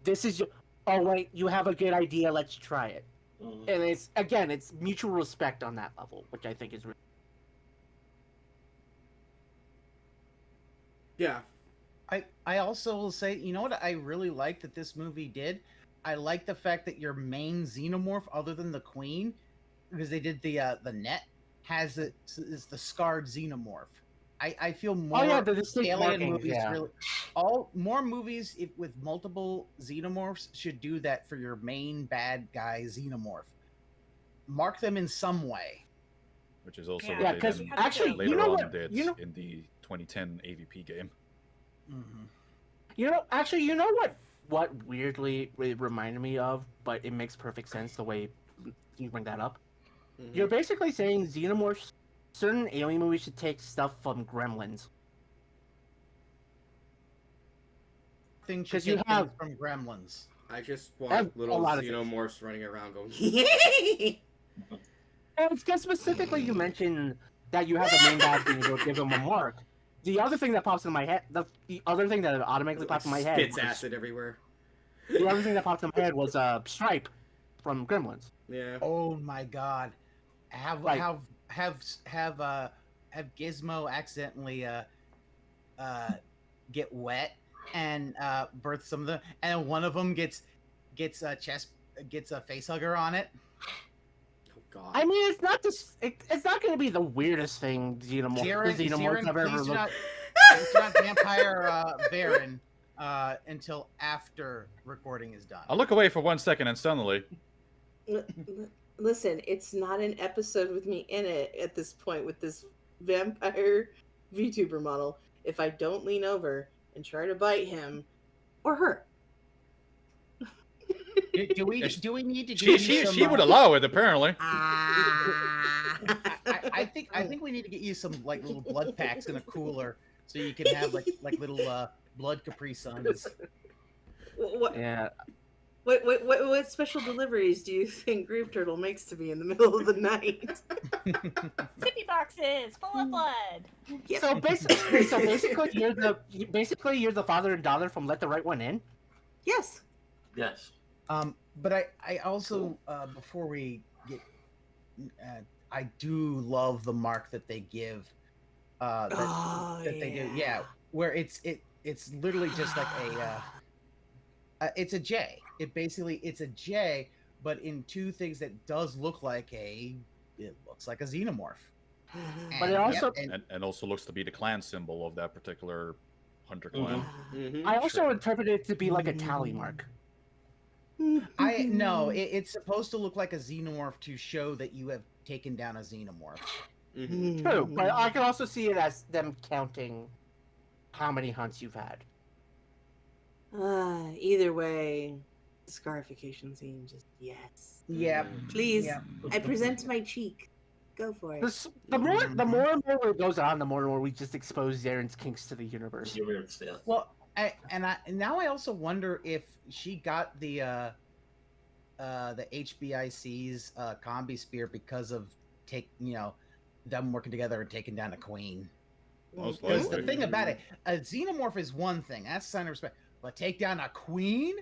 this is. Oh wait, you have a good idea. Let's try it. And it's mutual respect on that level, which I think is really. Yeah. I also will say, you know what I really like that this movie did? I like the fact that your main xenomorph, other than the queen, because they did the net, is the scarred xenomorph. I feel more the distinct alien markings, movies yeah. really more movies with multiple xenomorphs should do that for your main bad guy xenomorph. Mark them in some way. Which is also Yeah, what they because then actually, later you know on what? did You know, in the 2010 AVP game. Mm-hmm. you know what weirdly it reminded me of, but it makes perfect sense the way you bring that up. Mhm. You're basically saying xenomorphs, certain alien movies should take stuff from Gremlins. Things 'Cause should you take have- things from Gremlins. I just That's want a little lot of things. xenomorphs running around going. And it's because specifically you mentioned that you have the main bad being able to give him a mark. The other thing that pops in my head, the other thing that automatically popped in my head, Spits acid everywhere. the other thing that popped in my head was Stripe from Gremlins. Yeah. Oh my god. Have Like- Gizmo accidentally get wet and birth some of them, and one of them gets a face hugger on it. Oh God. I mean, it's not it's not going to be the weirdest thing Xeiren, Xenomorphs I've ever please do looked. not vampire Varren until after recording is done. I'll look away for 1 second and suddenly, Listen, it's not an episode with me in it at this point with this vampire VTuber model. If I don't lean over and try to bite him or her. Do we need to give you some, she would allow it apparently. I think we need to get you some like little blood packs in a cooler so you can have like little blood Capri Suns. What, Yeah. what special deliveries do you think Graveturtle makes to me in the middle of the night? Zippy boxes full of blood. Yep. So basically, you're the father and daughter from Let the Right One In. Yes. Yes. But I also before we get, I do love the mark that they give. That they do, yeah. Where it's literally just like it's a J. It's a J, but in two things that does look like it looks like a xenomorph. But it also- And also looks to be the clan symbol of that particular hunter clan. Mhm. I also interpret it to be like a tally mark. it's supposed to look like a xenomorph to show that you have taken down a xenomorph. Mhm. True, but I can also see it as them counting how many hunts you've had. Either way, the scarification scene just yes. Yeah. Please, Yeah. I present my cheek. Go for it. The more and more it goes on, the more and more we just expose Xeiren's kinks to the universe. Yeah. Well, now I also wonder if she got the HBIC's combi spear because of them working together and taking down a queen. Most Because the likely. thing about it, a xenomorph is one thing, that's a sign of respect, but take down a queen,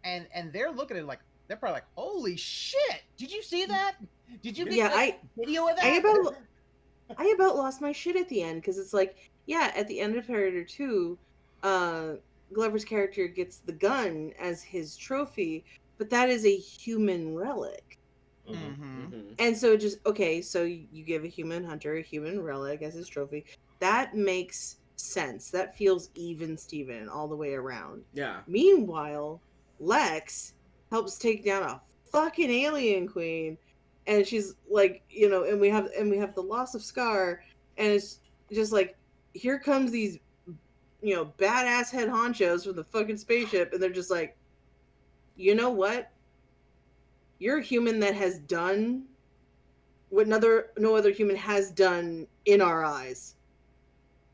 and they're looking at it like they're probably like, holy shit, did you see that? Did you get Yeah, like, video of that? I about lost my shit at the end because it's like, yeah, at the end of Predator 2, Glover's character gets the gun as his trophy, but that is a human relic. Mm-hmm. And so just, okay, so you give a human hunter a human relic as his trophy. That makes sense. That feels even Steven all the way around. Yeah. Meanwhile, Lex helps take down a fucking alien queen, and she's like, and we have the loss of Scar, and it's just like, here comes these badass head honchos from the fucking spaceship, and they're just like, you know what? You're a human that has done what no other human has done in our eyes.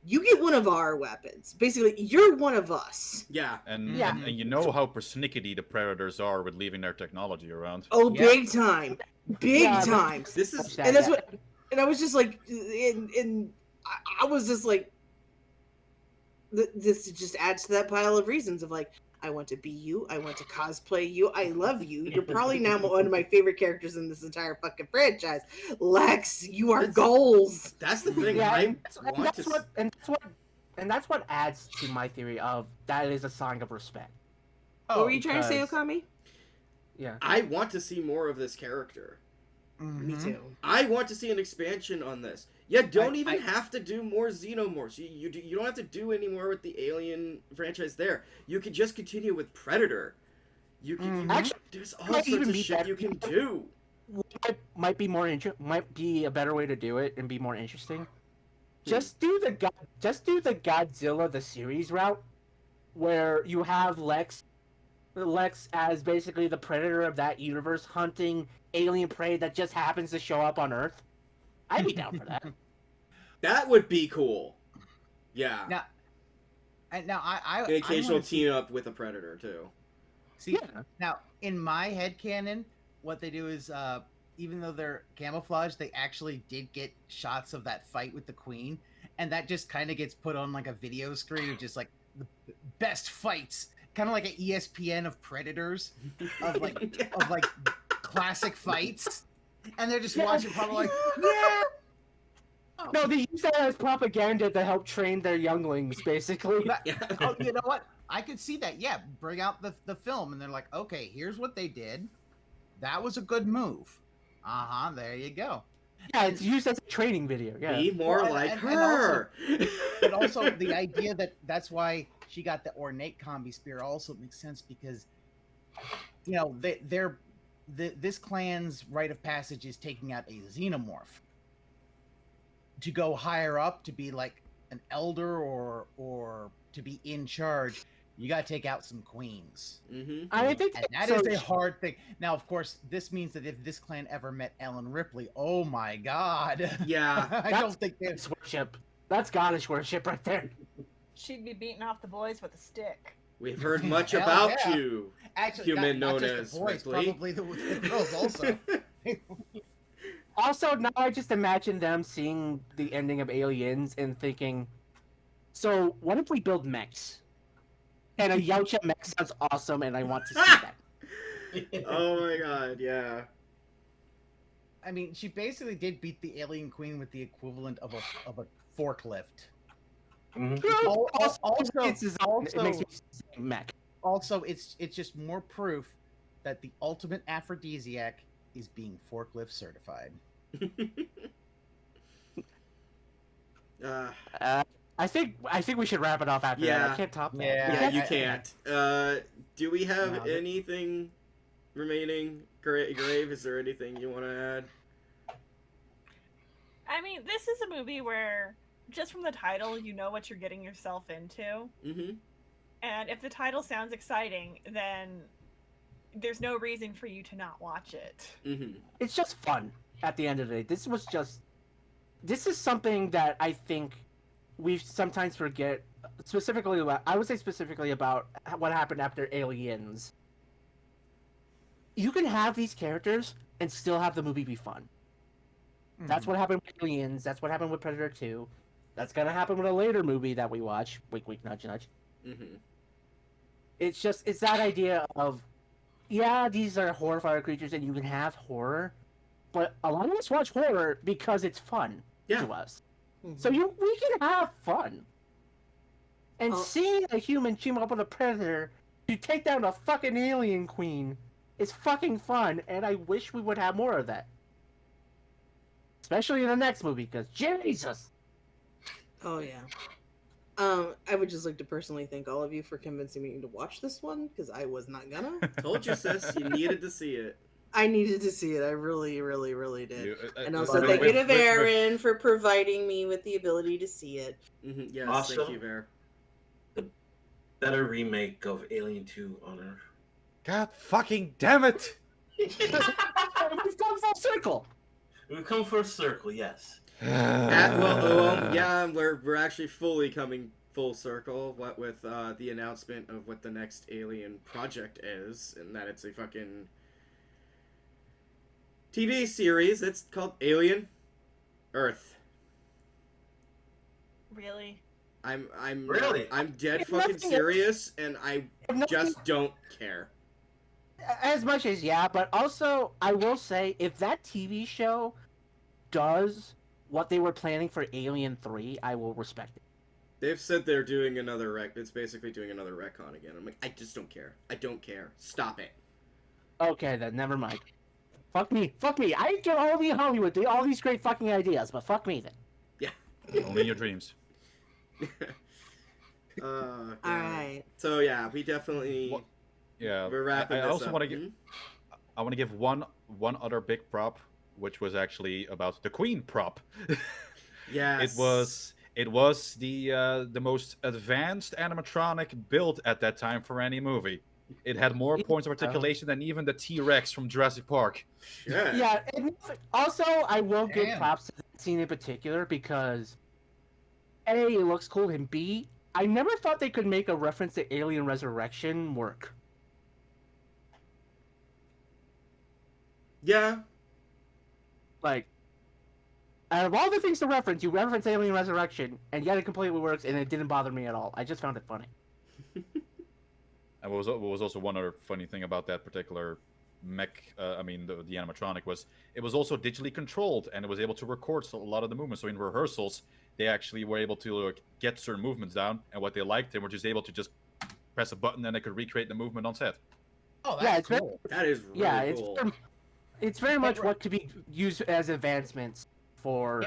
You get one of our weapons. Basically, you're one of us. Yeah. And, Yeah. and you know how persnickety the Predators are with leaving their technology around. Oh, Yep. big time. Big time. This is And that's what, and I was just like, I was just like, this just adds to that pile of reasons of like, I want to be you. I want to cosplay you. I love you. You're probably now one of my favorite characters in this entire fucking franchise. Lex, you are goals. That's the thing. Yeah, I and want to. that's what adds to my theory of that is a sign of respect. What were you trying to say, because- Ookami? Yeah. I want to see more of this character. Me too. I want to see an expansion on this. You don't I- even I- have to do more Xenomorphs. You don't have to do any more with the Alien franchise there. You could just continue with Predator. You can Actually, there's all might sorts even of be shit better. you can do. Might be a better way to do it and be more interesting. Just do the Godzilla the series route, where you have Lex as basically the predator of that universe hunting alien prey that just happens to show up on Earth. I'd be down for that. That would be cool. Yeah. Now, I An occasional wanna see- team up with a Predator too. See, Yeah. now in my headcanon, what they do is, even though they're camouflaged, they actually did get shots of that fight with the Queen, and that just kind of gets put on like a video screen of just like the best fights, kind of like an ESPN of Predators, of like classic fights, and they're just watching, probably like, yeah. No, they use that as propaganda to help train their younglings, basically. Oh, you know what? I could see that. Yeah, bring out the film, and they're like, okay, here's what they did. That was a good move. There you go. Yeah, it's used as a training video. Yeah. Be more Well, like and her. But also the idea that's why she got the ornate combi spear also makes sense, because this clan's rite of passage is taking out a xenomorph to go higher up, to be like an elder or to be in charge. You got to take out some queens. Mm-hmm. I think And that is a hard thing. Now, of course, this means that if this clan ever met Ellen Ripley, oh my god. Yeah. I don't think they Goddess worship. That's goddess worship right there. She'd be beating off the boys with a stick. We've heard much Hell about yeah. you. actually Human not known just as the boys, Ripley. probably the girls also. Also, now I just imagine them seeing the ending of Aliens and thinking, so what if we build mechs? And a Yautja mech sounds awesome, and I want to see that. Oh my god, yeah. I mean, she basically did beat the alien queen with the equivalent of a forklift. Also, It's designed, it makes me say mech. Also, it's just more proof that the ultimate aphrodisiac is being forklift certified. I think we should wrap it off after that. Yeah. I can't top that. Yeah, you I- can't. Do we have No. anything remaining? Grave, is there anything you want to add? I mean, this is a movie where, just from the title, you know what you're getting yourself into. Mm-hmm. And if the title sounds exciting, then there's no reason for you to not watch it. Mm-hmm. It's just fun at the end of the day. This is something that I think we sometimes forget, specifically about what happened after Aliens. You can have these characters and still have the movie be fun. That's what happened with Aliens. That's what happened with Predator 2. That's gonna happen with a later movie that we watch. Wink, wink, nudge, nudge. Mm-hmm. It's that idea of, yeah, these are horrified creatures and you can have horror, but a lot of us watch horror because it's fun Yeah. to us. Mhm. So we can have fun. And Oh. seeing a human team up with a predator to take down a fucking alien queen is fucking fun, and I wish we would have more of that. Especially in the next movie, because Jesus! Oh yeah. I would just like to personally thank all of you for convincing me to watch this one because I was not gonna. Told you, sis. You needed to see it. I needed to see it. I really, really, really did. And also with- thank you to with- with- Varren for providing me with the ability to see it. Yes, Also- thank you, Ver. Better remake of Alien 2 on Earth. God fucking damn it! We've come full circle! We come for a circle, yes. Yeah, we're actually fully coming full circle. What with the announcement of what the next Alien project is, and that it's a fucking TV series. It's called Alien Earth. Really? I'm Really? I'm dead If fucking nothing serious, and I If nothing- just don't care. As much as, yeah, but also, I will say, if that TV show does what they were planning for Alien 3, I will respect it. They've said they're doing another It's basically doing another retcon again. I'm like, I just don't care. I don't care. Stop it. Okay, then, never mind. Fuck me. Fuck me. I get all the Hollywood, all these great fucking ideas, but fuck me then. Only in your dreams. God. Alright. So yeah, we definitely What- Yeah. we're wrapping I this also up. want to give. I want to give one other big prop, which was actually about the Queen prop. Yes. It was the most advanced animatronic built at that time for any movie. It had more points of articulation than even the T-Rex from Jurassic Park. Yeah. Yeah, and also, I will give Damn. props to that scene in particular because A, it looks cool, and B, I never thought they could make a reference to Alien Resurrection work. Yeah. Like, out of all the things to reference, you reference Alien Resurrection, and yet it completely works, and it didn't bother me at all. I just found it funny. And what was also one other funny thing about that particular mech, the animatronic, was it was also digitally controlled, and it was able to record a lot of the movements. So in rehearsals, they actually were able to get certain movements down, and what they liked, they were just able to just press a button, and they could recreate the movement on set. Oh, Yeah, that's it's cool. That is really Yeah, cool. it's very much what could be used as advancements for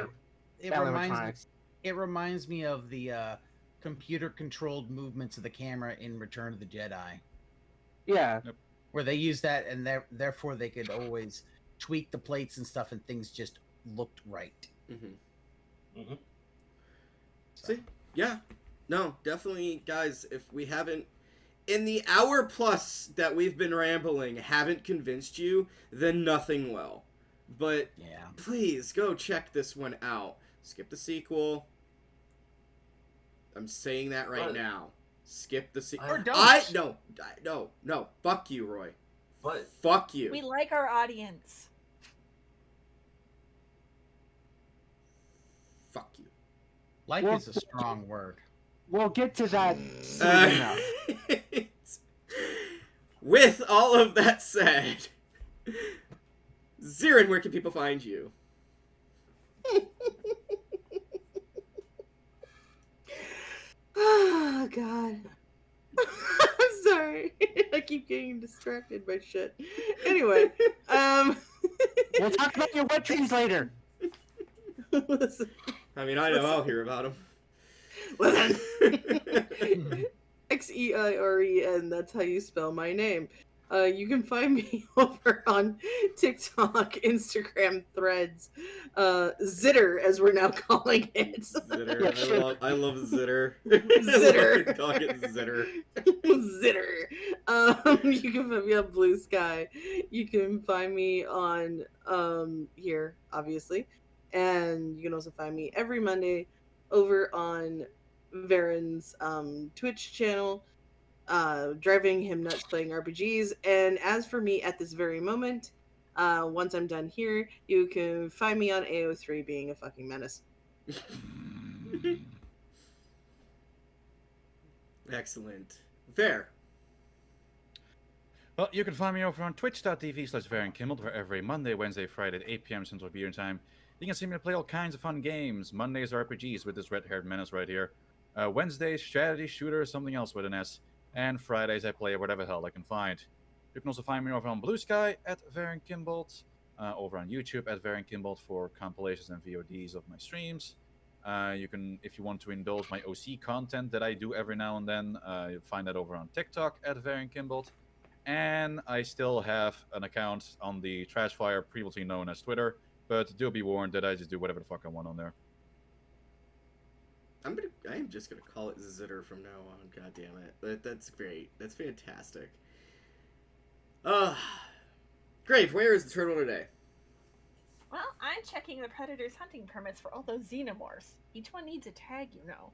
It animatronics. reminds me of the computer-controlled movements of the camera in Return of the Jedi, Yeah. where they use that, and therefore they could always tweak the plates and stuff, and things just looked right. Mm-hmm. See? Yeah. No, definitely, guys, if we haven't, in the hour plus that we've been rambling, haven't convinced you, then nothing will. But Yeah. please, go check this one out. Skip the sequel. I'm saying that right But- now. Skip the sequel. Or don't. No. Fuck you, Roy. But Fuck you. We like our audience. Fuck you. Like Well, is a strong word. We'll get to that soon Uh, enough. With all of that said, Xeiren, where can people find you? Oh god. I'm sorry. I keep getting distracted by shit. Anyway, We'll talk about your wet dreams later. listen. I mean, I know I'll hear about them. Listen. Xeiren, that's how you spell my name. You can find me over on TikTok, Instagram, Threads, Zitter, as we're now calling it. Zitter. I love Zitter. Zitter. Call it Zitter. Zitter. You can find me on Blue Sky. You can find me on here, obviously, and you can also find me every Monday over on Varren's Twitch channel, driving him nuts playing RPGs. And as for me at this very moment, once I'm done here, you can find me on AO3 being a fucking menace. Excellent. Fair. Well, you can find me over on twitch.tv/VarrenKimmel, where every Monday, Wednesday, Friday at 8 p.m. Central European Time, you can see me play all kinds of fun games. Mondays RPGs with this red-haired menace right here. Wednesdays, strategy shooter, something else with an S. And Fridays, I play whatever the hell I can find. You can also find me over on Blue Sky at VarrenKimmel, over on YouTube at VarrenKimmel for compilations and VODs of my streams. You can, if you want to indulge my OC content that I do every now and then, you'll find that over on TikTok at VarrenKimmel. And I still have an account on the Trashfire, previously known as Twitter, but do be warned that I just do whatever the fuck I want on there. I am just gonna call it Zitter from now on. God damn it, that's great. That's fantastic. Grave, where is the turtle today? Well, I'm checking the Predator's hunting permits for all those xenomorphs. Each one needs a tag, you know.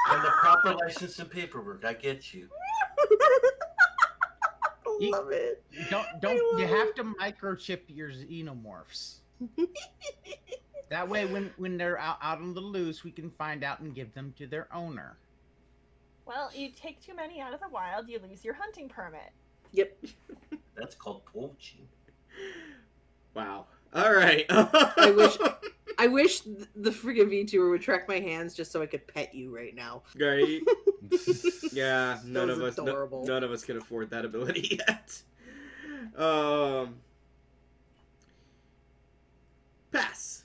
And the proper license and paperwork. I get you. I love it. Don't you have to microchip your xenomorphs? That way, when they're out on the loose, we can find out and give them to their owner. Well, you take too many out of the wild, you lose your hunting permit. Yep. That's called poaching. Wow. All right. I wish the friggin' VTuber would track my hands just so I could pet you right now. Right. Yeah, none was of us adorable. none of us can afford that ability yet. Pass.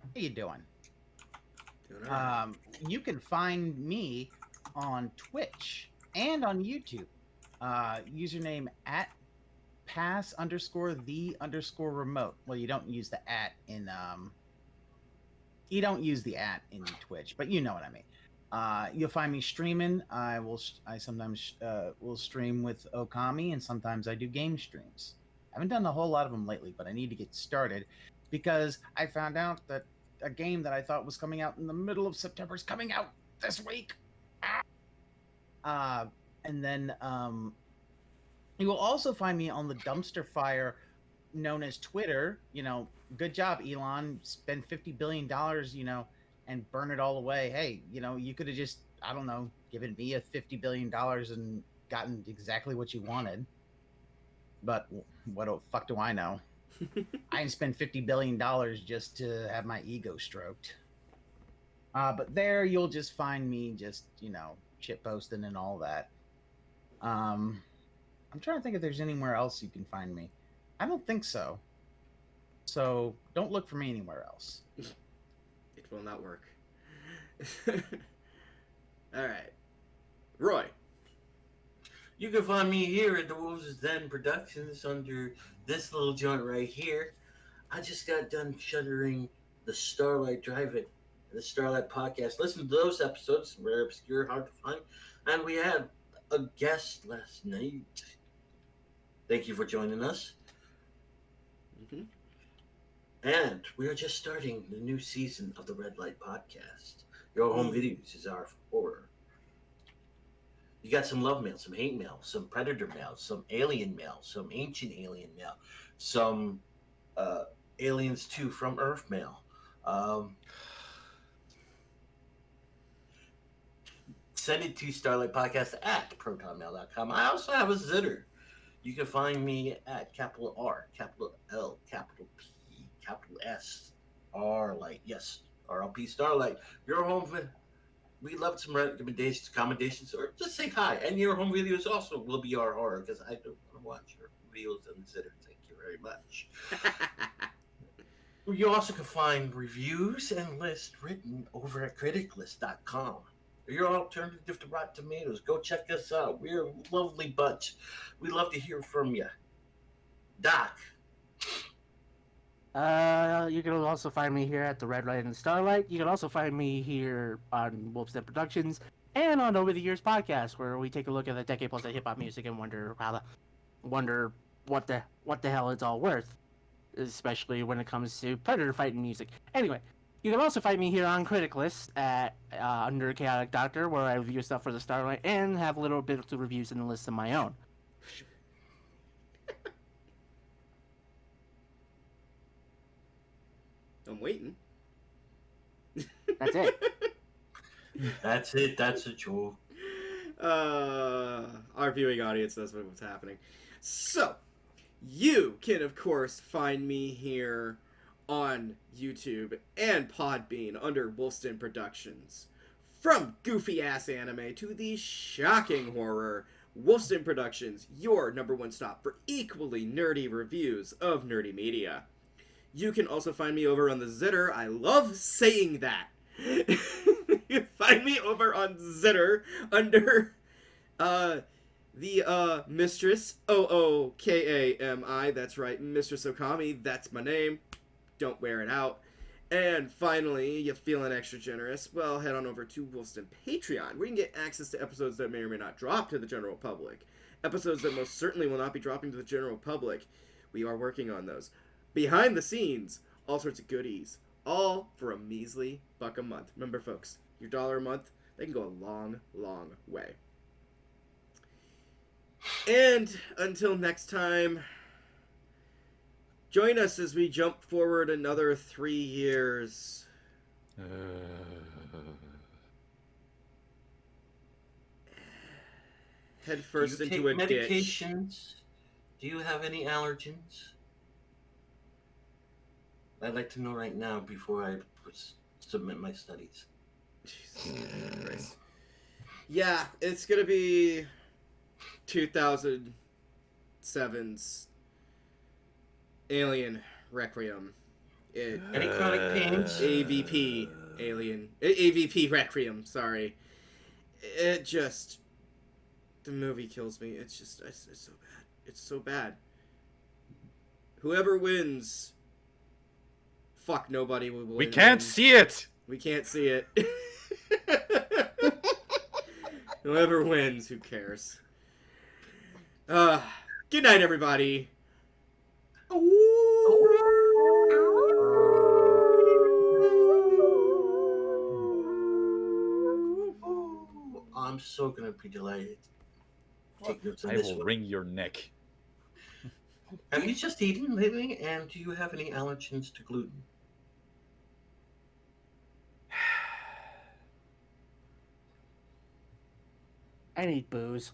How you doing? Doing all right. You can find me on Twitch and on YouTube. Username at pass_the_remote. Well, you don't use the at in you don't use the at in Twitch, but you know what I mean. You'll find me streaming. I sometimes will stream with Ookami, and sometimes I do game streams. I haven't done a whole lot of them lately, but I need to get started because I found out that a game that I thought was coming out in the middle of September is coming out this week. And then you will also find me on the dumpster fire known as Twitter. You know, good job, Elon. Spend $50 billion, and burn it all away. Hey, you could have just, I don't know, given me a $50 billion and gotten exactly what you wanted. But what the fuck do I know? I didn't spend $50 billion just to have my ego stroked. But there you'll just find me just, shit posting and all that. I'm trying to think if there's anywhere else you can find me. I don't think so. So don't look for me anywhere else. It will not work. All right. Roy. You can find me here at the Wolves' Den Productions under this little joint right here. I just got done shuttering the Starlight Drive-In, the Starlight Podcast. Listen to those episodes, rare, obscure, hard to find. And we had a guest last night. Thank you for joining us. Mm-hmm. And we are just starting the new season of the Red Light Podcast. Your home videos is our horror. You got some love mail, some hate mail, some predator mail, some alien mail, some ancient alien mail, some aliens 2 from Earth mail. Send it to starlightpodcast@protonmail.com. I also have a Zitter. You can find me at capital R, capital L, capital P, capital S, Starlight. Yes, RLP Starlight. Your home. We love some recommendations, commendations, or just say hi. And your home videos also will be our horror because I don't want to watch your videos and Zitter. Thank you very much. You also can find reviews and lists written over at criticlist.com. Your alternative to Rotten Tomatoes. Go check us out. We're a lovely bunch. We love to hear from you. Doc. You can also find me here at the Red Light and the Starlight. You can also find me here on Wolf's Den Productions and on Over the Years podcast, where we take a look at the decade plus of hip hop music and wonder what the hell it's all worth, especially when it comes to predator fighting music. Anyway, you can also find me here on Critic List at under Chaotic Doctor, where I review stuff for the Starlight and have a little bit of reviews and lists of my own. I'm waiting. That's it. That's it. That's a joke. Our viewing audience knows what's happening. So, you can, of course, find me here on YouTube and Podbean under Wolfston Productions. From goofy ass anime to the shocking horror, Wolfston Productions, your number one stop for equally nerdy reviews of nerdy media. You can also find me over on the Zitter. I love saying that. You can find me over on Zitter under the Mistress Ookami. That's right, Mistress Ookami. That's my name. Don't wear it out. And finally, you feeling extra generous? Well, head on over to Wolfston Patreon, where you can get access to episodes that may or may not drop to the general public. Episodes that most certainly will not be dropping to the general public. We are working on those. Behind the scenes, all sorts of goodies. All for a measly $1 a month. Remember, folks, your $1 a month, they can go a long, long way. And until next time, join us as we jump forward another 3 years. Head first Do you into a take ditch. medications? Do you have any allergens? I'd like to know right now before I submit my studies. Jesus Christ. Yeah, it's gonna be 2007's Alien Requiem. Any chronic pains? AVP Alien. AVP Requiem, sorry. It just... The movie kills me. It's just... It's so bad. It's so bad. Whoever wins... Fuck, nobody will win. We can't see it! We can't see it. Whoever wins, who cares? Good night, everybody. I'm so gonna be delighted. Take notes on I this will one. wring your neck. Have you just eaten lately? And do you have any allergens to gluten? I need booze.